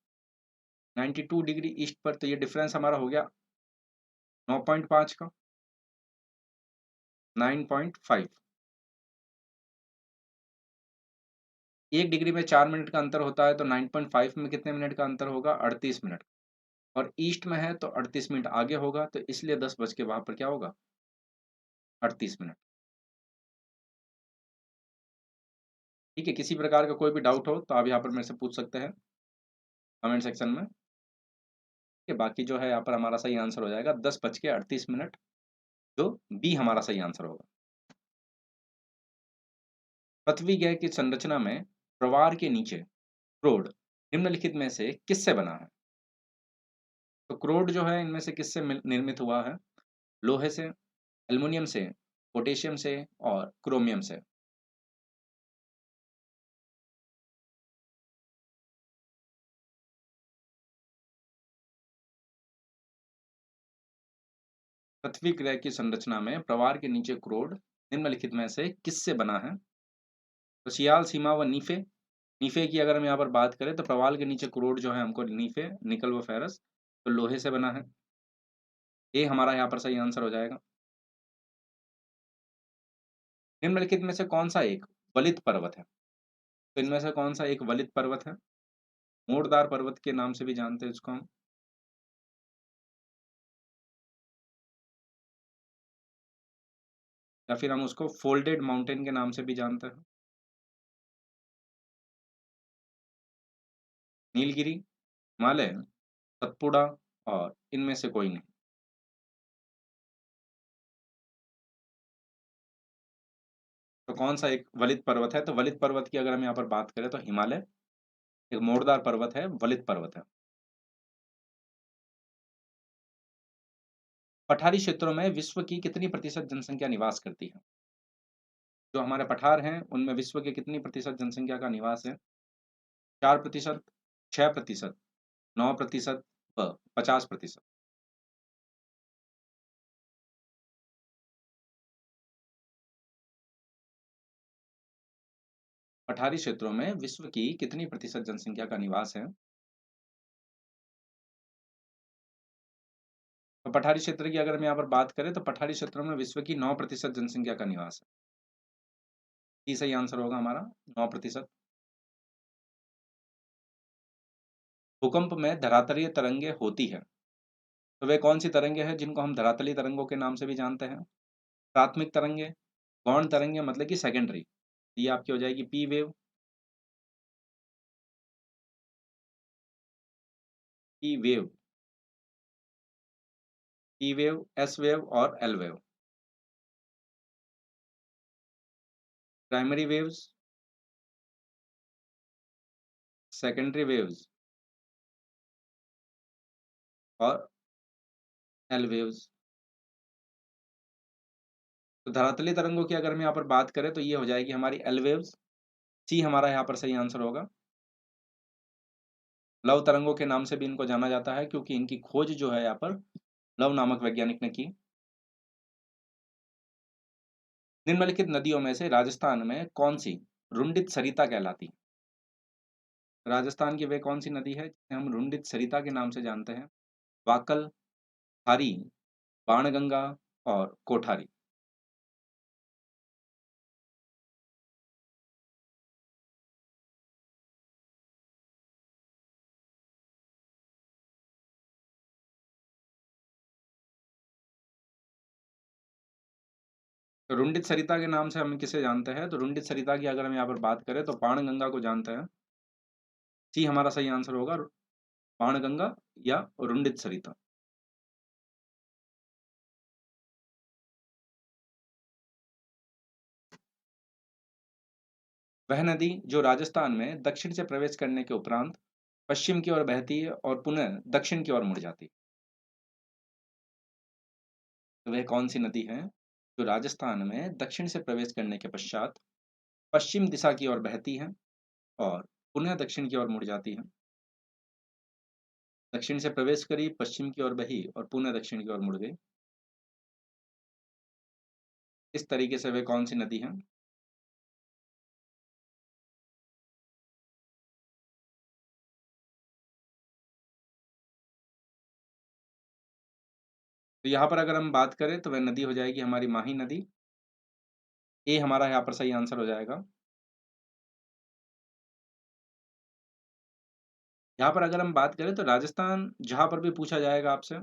92 डिग्री ईस्ट पर, तो ये डिफरेंस हमारा हो गया 9.5 का, 9.5। 1 डिग्री में 4 मिनट का अंतर होता है, तो 9.5 में कितने मिनट का अंतर होगा? 38 मिनट। और ईस्ट में है तो 38 मिनट आगे होगा, तो इसलिए 10 बज के वहाँ पर क्या होगा? 38 मिनट। ठीक है, किसी प्रकार का कोई भी डाउट हो तो आप यहाँ पर मेरे से पूछ सकते हैं कमेंट सेक्शन में। ठीक है, बाकी जो है यहाँ पर हमारा सही आंसर हो जाएगा 10 बज के 38 मिनट, जो बी हमारा सही आंसर होगा। पृथ्वी ग्रह की संरचना में प्रवार के नीचे क्रोड निम्नलिखित में से किससे बना है? तो क्रोड जो है इनमें से किससे निर्मित हुआ है? लोहे से, एल्युमिनियम से, पोटेशियम से और क्रोमियम से। पृथ्वी ग्रह की संरचना में प्रवार के नीचे क्रोड निम्नलिखित में से किससे बना है? तो सियाल, सीमा व नीफे। नीफे की अगर हम यहाँ पर बात करें तो प्रवाल के नीचे क्रोड जो है हमको नीफे, निकल व फेरस, तो लोहे से बना है। ये हमारा यहाँ पर सही आंसर हो जाएगा। निम्नलिखित में से कौन सा एक वलित पर्वत है? तो इनमें से कौन सा एक वलित पर्वत है? मोड़दार पर्वत के नाम से भी जानते हैं इसको हम, या फिर हम उसको फोल्डेड माउंटेन के नाम से भी जानते हैं। नीलगिरी, हिमालय, सतपुड़ा और इनमें से कोई नहीं। तो कौन सा एक वलित पर्वत है? तो वलित पर्वत की अगर हम यहाँ पर बात करें तो हिमालय एक मोड़दार पर्वत है, वलित पर्वत है। पठारी क्षेत्रों में विश्व की कितनी प्रतिशत जनसंख्या निवास करती है? जो हमारे पठार हैं उनमें विश्व के कितनी प्रतिशत जनसंख्या का निवास है? 4%, 6%, 9% व 50%। पठारी क्षेत्रों में विश्व की कितनी प्रतिशत जनसंख्या का निवास है? तो पठारी क्षेत्र की अगर हम यहाँ पर बात करें तो पठारी क्षेत्रों में विश्व की 9% जनसंख्या का निवास है। ये सही आंसर होगा हमारा 9%। भूकंप में धरातलीय तरंगे होती है, तो वे कौन सी तरंगे हैं जिनको हम धरातलीय तरंगों के नाम से भी जानते हैं? प्राथमिक तरंगे, गौण तरंगे मतलब कि सेकेंडरी, ये आपकी हो जाएगी P wave, P wave, P wave, S wave और L wave. Primary waves, secondary waves और एल वेव्स। तो धरातलीय तरंगों की अगर हम यहाँ पर बात करें तो ये हो जाएगी हमारी एल वेव्स। सी हमारा यहाँ पर सही आंसर होगा। लव तरंगों के नाम से भी इनको जाना जाता है क्योंकि इनकी खोज जो है यहाँ पर लव नामक वैज्ञानिक ने की। निम्नलिखित नदियों में से राजस्थान में कौन सी रुंडित सरिता कहलाती है? राजस्थान की वे कौन सी नदी है जिसे हम रुंडित सरिता के नाम से जानते हैं? वाकल, खारी, बाणगंगा और कोठारी। तो रुंडित सरिता के नाम से हम किसे जानते हैं? तो रुंडित सरिता की अगर हम यहाँ पर बात करें तो बाणगंगा को जानते हैं। सी हमारा सही आंसर होगा, बाणगंगा या रुंडित सरिता। वह नदी जो राजस्थान में दक्षिण से प्रवेश करने के उपरांत पश्चिम की ओर बहती है और पुनः दक्षिण की ओर मुड़ जाती है। तो वह कौन सी नदी है जो राजस्थान में दक्षिण से प्रवेश करने के पश्चात पश्चिम दिशा की ओर बहती है और पुनः दक्षिण की ओर मुड़ जाती है? दक्षिण से प्रवेश करी, पश्चिम की ओर बही और पुनः दक्षिण की ओर मुड़ गई। इस तरीके से वह कौन सी नदी है? तो यहाँ पर अगर हम बात करें तो वह नदी हो जाएगी हमारी माही नदी। ये हमारा यहाँ पर सही आंसर हो जाएगा। यहाँ पर अगर हम बात करें तो राजस्थान जहाँ पर भी पूछा जाएगा आपसे,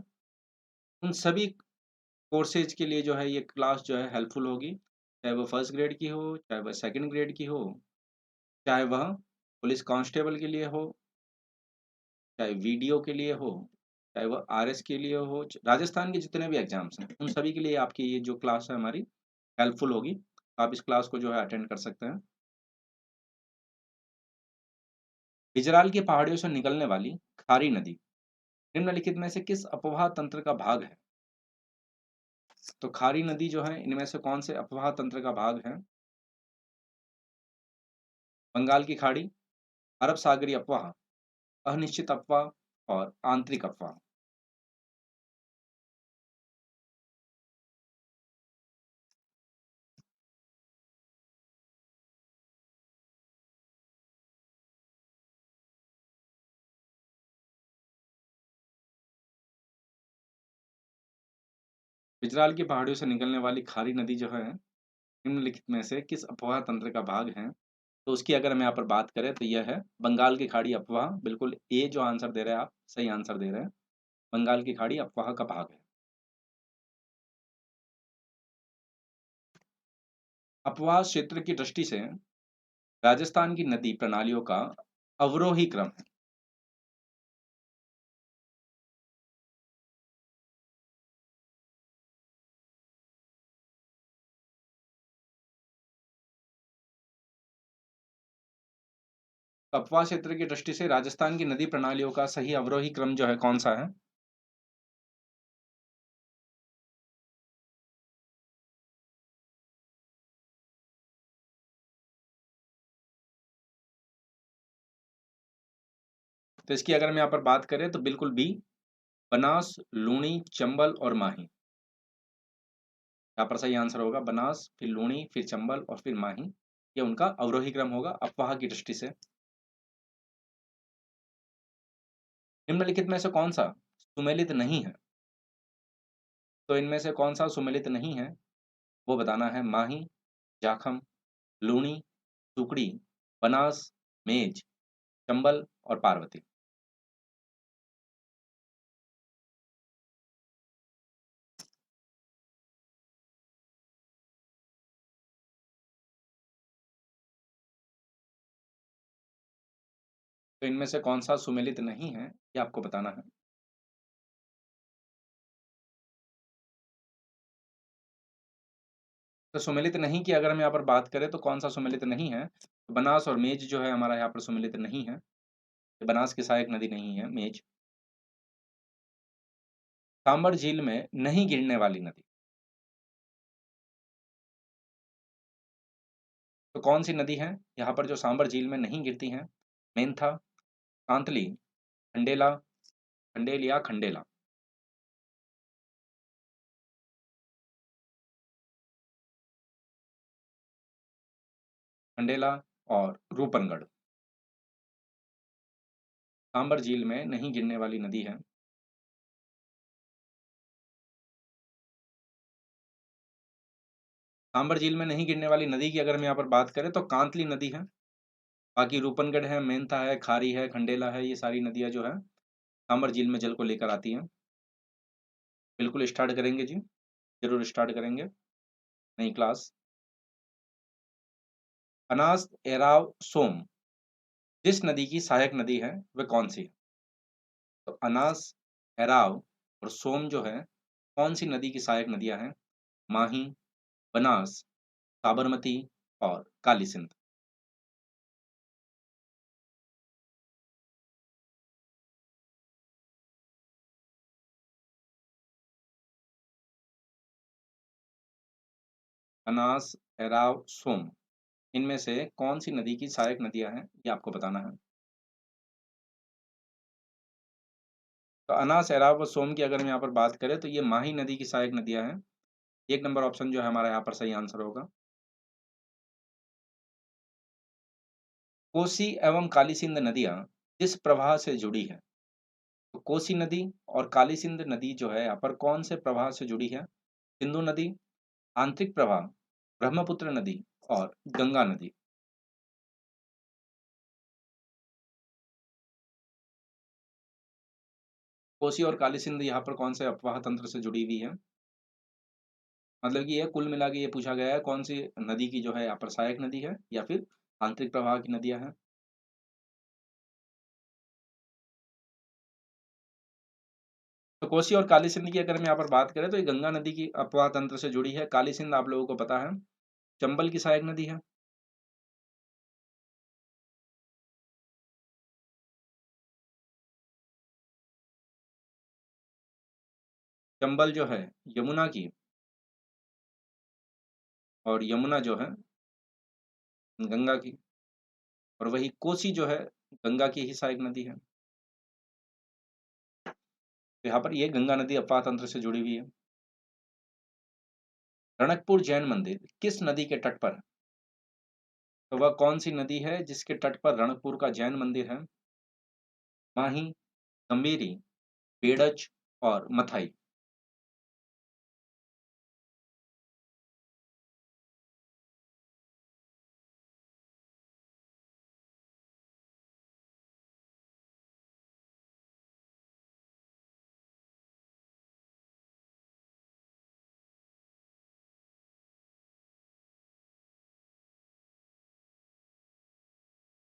उन सभी कोर्सेज के लिए जो है ये क्लास जो है हेल्पफुल होगी। चाहे वो फर्स्ट ग्रेड की हो, चाहे वह सेकंड ग्रेड की हो, चाहे वह पुलिस कांस्टेबल के लिए हो, चाहे वीडियो के लिए हो, चाहे वह आरएस के लिए हो, राजस्थान के जितने भी एग्जाम्स हैं उन सभी के लिए आपकी ये जो क्लास है हमारी हेल्पफुल होगी। आप इस क्लास को जो है अटेंड कर सकते हैं। हिजराल की पहाड़ियों से निकलने वाली खारी नदी निम्नलिखित में से किस अपवाह तंत्र का भाग है? तो खारी नदी जो है इनमें से कौन से अपवाह तंत्र का भाग है? बंगाल की खाड़ी, अरब सागरीय अपवाह, अनिश्चित अपवाह और आंतरिक अपवाह। गुजराल की पहाड़ियों से निकलने वाली खारी नदी जो है निम्नलिखित में से किस अपवाह तंत्र का भाग है? तो उसकी अगर हम यहाँ पर बात करें तो यह है बंगाल की खाड़ी अपवाह। बिल्कुल ए जो आंसर दे रहे हैं आप, सही आंसर दे रहे हैं। बंगाल की खाड़ी अपवाह का भाग है। अपवाह क्षेत्र की दृष्टि से राजस्थान की नदी प्रणालियों का अवरोही क्रम है। तो अपवाह क्षेत्र की दृष्टि से राजस्थान की नदी प्रणालियों का सही अवरोही क्रम जो है कौन सा है? तो इसकी अगर हम यहाँ पर बात करें तो बिल्कुल बी, बनास, लूणी, चंबल और माही। यहाँ पर सही आंसर होगा बनास, फिर लूणी, फिर चंबल और फिर माही। ये उनका अवरोही क्रम होगा अफवाह की दृष्टि से। निम्नलिखित में से कौन सा सुमेलित नहीं है? तो इनमें से कौन सा सुमेलित नहीं है वो बताना है। माही, जाखम, लूणी, सुकड़ी, बनास, मेज, चंबल और पार्वती। तो इनमें से कौन सा सुमेलित नहीं है ये आपको बताना है। तो सुमेलित नहीं की अगर हम यहाँ पर बात करें तो कौन सा सुमेलित नहीं है? तो बनास और मेज जो है हमारा यहाँ पर सुमेलित नहीं है। बनास की सहायक नदी नहीं है मेज। सांबर झील में नहीं गिरने वाली नदी तो कौन सी नदी है यहाँ पर जो सांबर झील में नहीं गिरती हैं? मेंथा, कांतली, खंडेला, खंडेल या खंडेला। खंडेला और रूपनगढ़। सांबर झील में नहीं गिरने वाली नदी है। सांबर झील में नहीं गिरने वाली नदी की अगर हम यहाँ पर बात करें तो कांतली नदी है। बाकी रूपनगढ़ है, मेंथा है, खारी है, खंडेला है, ये सारी नदियां जो है सांबर झील में जल को लेकर आती हैं। बिल्कुल स्टार्ट करेंगे जी, जरूर स्टार्ट करेंगे। नई क्लास। अनास एराव सोम जिस नदी की सहायक नदी है वह कौन सी है? तो अनास, एराव और सोम जो है कौन सी नदी की सहायक नदियां हैं? माही, बनास, साबरमती और काली सिंध। अनास, एराव, सोम इनमें से कौन सी नदी की सहायक नदियां हैं ये आपको बताना है। तो अनास, एराव व सोम की अगर हम यहाँ पर बात करें तो ये माही नदी की सहायक नदियां हैं। एक नंबर ऑप्शन जो है हमारा यहाँ पर सही आंसर होगा। कोसी एवं काली सिंध नदियां किस प्रवाह से जुड़ी है? तो कोसी नदी और काली सिंध नदी जो है यहाँ पर कौन से प्रवाह से जुड़ी है? सिंधु नदी, आंतरिक प्रवाह, ब्रह्मपुत्र नदी और गंगा नदी। कोसी और काली सिंध यहाँ पर कौन से अपवाह तंत्र से जुड़ी हुई है? मतलब कि ये कुल मिला के ये पूछा गया है कौन सी नदी की जो है यहाँ पर सहायक नदी है या फिर आंतरिक प्रवाह की नदियां हैं। तो कोसी और काली सिंध की अगर हम यहाँ पर बात करें तो ये गंगा नदी की अपवाह तंत्र से जुड़ी है। काली सिंध आप लोगों को पता है चंबल की सहायक नदी है। चंबल जो है यमुना की, और यमुना जो है गंगा की, और वही कोसी जो है गंगा की ही सहायक नदी है। तो यहाँ पर ये गंगा नदी अपवाह तंत्र से जुड़ी हुई है। रणकपुर जैन मंदिर किस नदी के तट पर है? तो वह कौन सी नदी है जिसके तट पर रणकपुर का जैन मंदिर है? माही, गंभीरी, बेड़च और मथाई।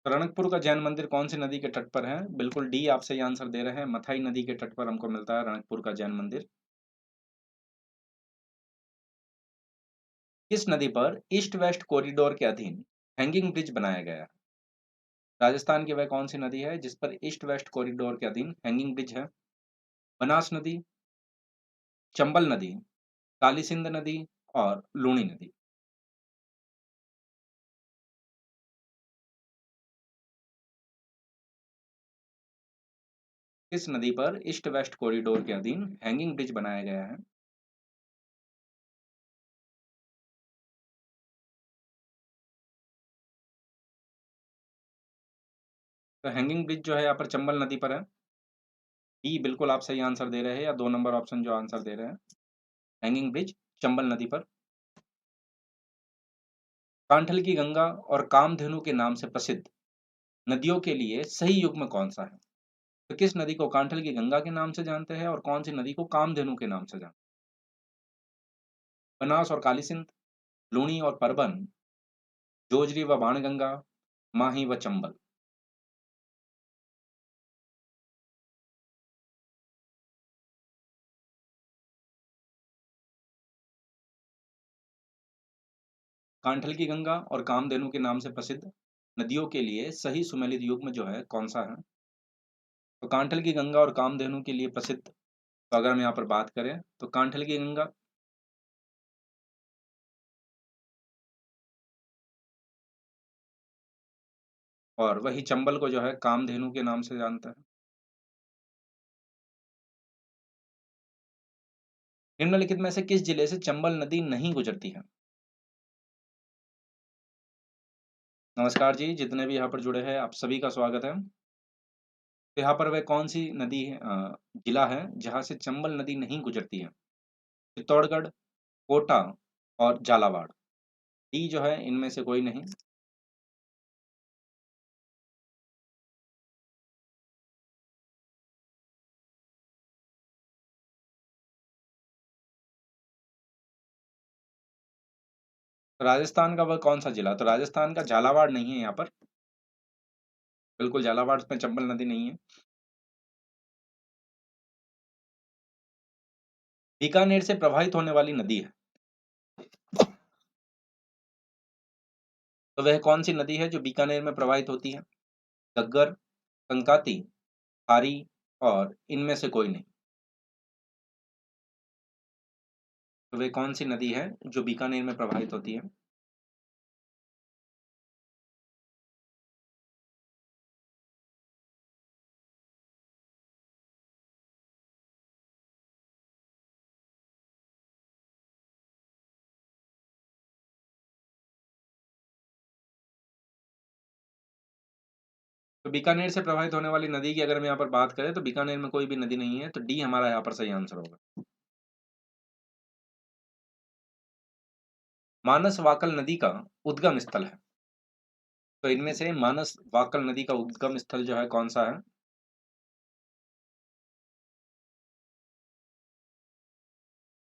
रणकपुर का जैन मंदिर कौन सी नदी के तट पर है? बिल्कुल डी आप सही आंसर दे रहे हैं। मथाई नदी के तट पर हमको मिलता है रणकपुर का जैन मंदिर। किस नदी पर ईस्ट वेस्ट कॉरिडोर के अधीन हैंगिंग ब्रिज बनाया गया है? राजस्थान की वह कौन सी नदी है जिस पर ईस्ट वेस्ट कॉरिडोर के अधीन हैंगिंग ब्रिज है? बनास नदी, चंबल नदी, काली सिंध नदी और लूणी नदी। किस नदी पर ईस्ट वेस्ट कॉरिडोर के अधीन हैंगिंग ब्रिज बनाया गया है? तो हैंगिंग ब्रिज जो है यहाँ पर चंबल नदी पर है। डी बिल्कुल आप सही आंसर दे रहे हैं, या दो नंबर ऑप्शन जो आंसर दे रहे हैं। हैंगिंग ब्रिज चंबल नदी पर। कांठल की गंगा और कामधेनु के नाम से प्रसिद्ध नदियों के लिए सही युग्म कौन सा है? तो किस नदी को कांठल की गंगा के नाम से जानते हैं और कौन सी नदी को कामधेनु के नाम से जानते हैं? बनास और काली सिंध, लूणी और परबन, जोजरी व बाणगंगा, माही व चंबल। कांठल की गंगा और कामधेनु के नाम से प्रसिद्ध नदियों के लिए सही सुमेलित युग्म जो है कौन सा है? तो कांठल की गंगा और कामधेनु के लिए प्रसिद्ध, तो अगर हम यहाँ पर बात करें तो कांठल की गंगा, और वही चंबल को जो है कामधेनु के नाम से जानता है। निम्नलिखित में से किस जिले से चंबल नदी नहीं गुजरती है? नमस्कार जी, जितने भी यहाँ पर जुड़े हैं आप सभी का स्वागत है। तो यहाँ पर वह कौन सी नदी है, जिला है जहाँ से चंबल नदी नहीं गुजरती है? चित्तौड़गढ़, कोटा और झालावाड़। डी जो है इनमें से कोई नहीं। तो राजस्थान का वह कौन-सा जिला? तो राजस्थान का झालावाड़ नहीं है यहाँ पर। बिल्कुल झालावाड़ में चंबल नदी नहीं है। बीकानेर से प्रवाहित होने वाली नदी है। तो वह कौन-सी नदी है जो बीकानेर में प्रवाहित होती है? घग्गर, कंकाती, खारी और इनमें से कोई नहीं। तो वह कौन-सी नदी है जो बीकानेर में प्रवाहित होती है? तो बीकानेर से प्रवाहित होने वाली नदी की अगर हम यहाँ पर बात करें तो बीकानेर में कोई भी नदी नहीं है, तो डी हमारा यहाँ पर सही आंसर होगा। मानस वाकल नदी का उद्गम स्थल है। तो इनमें से मानस वाकल नदी का उद्गम स्थल जो है कौन-सा है?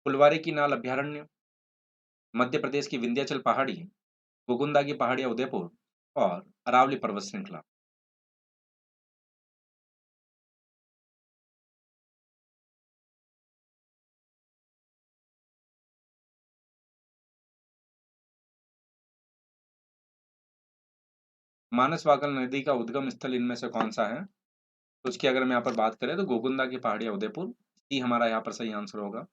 फुलवारी की नाल अभयारण्य, मध्य प्रदेश की विंध्याचल पहाड़ी, गोगुंदा की पहाड़ियाँ उदयपुर और अरावली पर्वत श्रृंखला। मानस वाकल नदी का उद्गम स्थल इनमें से कौन-सा है? तो उसकी अगर हम यहाँ पर बात करें तो गोगुंदा की पहाड़ियाँ उदयपुर, सी हमारा यहाँ पर सही आंसर होगा।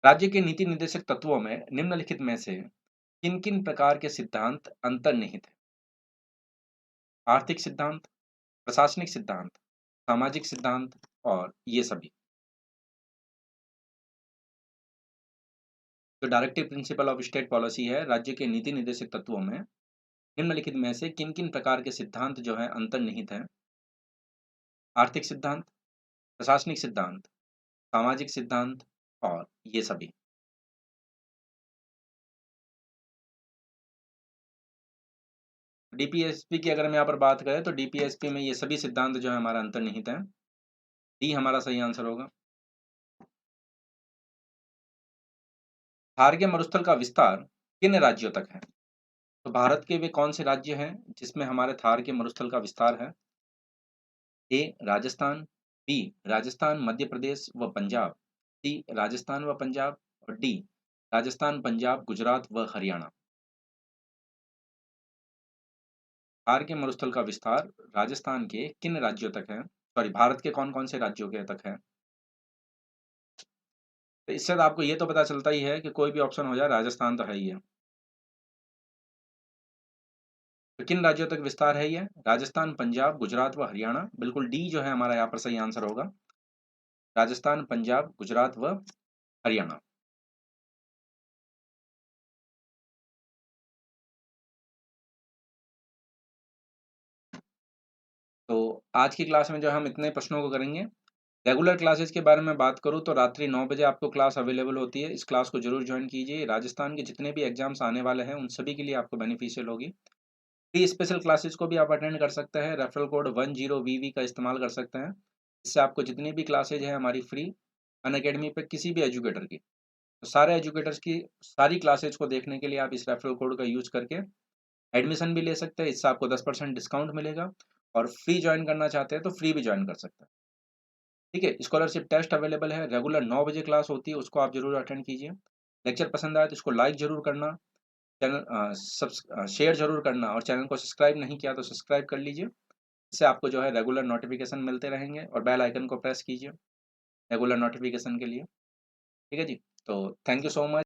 राज्य के नीति निर्देशक तत्वों में निम्नलिखित में से किन-किन प्रकार के सिद्धांत अंतर्निहित हैं? आर्थिक सिद्धांत, प्रशासनिक सिद्धांत, सामाजिक सिद्धांत और ये सभी। जो directive principle of state policy है, राज्य के नीति निर्देशक तत्वों में निम्नलिखित में से किन-किन प्रकार के सिद्धांत जो हैं अंतर्निहित हैं? आर्थिक सिद्धांत, प्रशासनिक सिद्धांत, सामाजिक सिद्धांत और ये सभी। डीपीएसपी की अगर हम यहाँ पर बात करें तो डीपीएसपी में ये सभी सिद्धांत जो है हमारा अंतर्निहित हैं। डी हमारा सही आंसर होगा। थार के मरुस्थल का विस्तार किन राज्यों तक है? तो भारत के वे कौन से राज्य हैं जिसमें हमारे थार के मरुस्थल का विस्तार है? ए राजस्थान, बी राजस्थान, मध्य प्रदेश व पंजाब, सी राजस्थान व पंजाब और डी राजस्थान, पंजाब, गुजरात व हरियाणा। थार के मरुस्थल का विस्तार राजस्थान के किन राज्यों तक है? सॉरी, भारत के कौन-कौन से राज्यों के तक है? तो इससे तो आपको ये तो पता चलता ही है कि कोई भी ऑप्शन हो जाए राजस्थान तो है ही है। तो किन राज्यों तक विस्तार है ये? राजस्थान, पंजाब, गुजरात व हरियाणा। बिल्कुल डी जो है हमारा यहाँ पर सही आंसर होगा। राजस्थान, पंजाब, गुजरात व हरियाणा। तो आज की क्लास में जो हम इतने प्रश्नों को करेंगे। रेगुलर क्लासेस के बारे में बात करूँ तो रात्रि 9 बजे आपको क्लास अवेलेबल होती है। इस क्लास को ज़रूर जॉइन कीजिए। राजस्थान के जितने भी एग्ज़ाम्स आने वाले हैं, उन सभी के लिए आपको बेनिफिशियल होगी। फ्री स्पेशल क्लासेस को भी आप अटेंड कर सकते हैं। रेफरल कोड 10VV का इस्तेमाल कर सकते हैं। इससे आपको जितनी भी क्लासेज हैं हमारी फ्री अनअकैडमी पे किसी भी एजुकेटर की, तो सारे एजुकेटर्स की सारी क्लासेज को देखने के लिए आप इस रेफरल कोड का यूज़ करके एडमिशन भी ले सकते हैं। इससे आपको 10% डिस्काउंट मिलेगा और फ्री जॉइन करना चाहते हैं तो फ्री भी जॉइन कर सकते हैं। ठीक है? स्कॉलरशिप टेस्ट अवेलेबल है। रेगुलर 9 बजे क्लास होती है, उसको आप ज़रूर अटेंड कीजिए। लेक्चर पसंद आए तो इसको लाइक ज़रूर करना, शेयर ज़रूर करना और चैनल को सब्सक्राइब नहीं किया तो सब्सक्राइब कर लीजिए। इससे आपको जो है रेगुलर नोटिफ़िकेशन मिलते रहेंगे और बेल आइकन को प्रेस कीजिए रेगुलर नोटिफ़िकेशन के लिए। ठीक है जी? तो थैंक यू सो मच।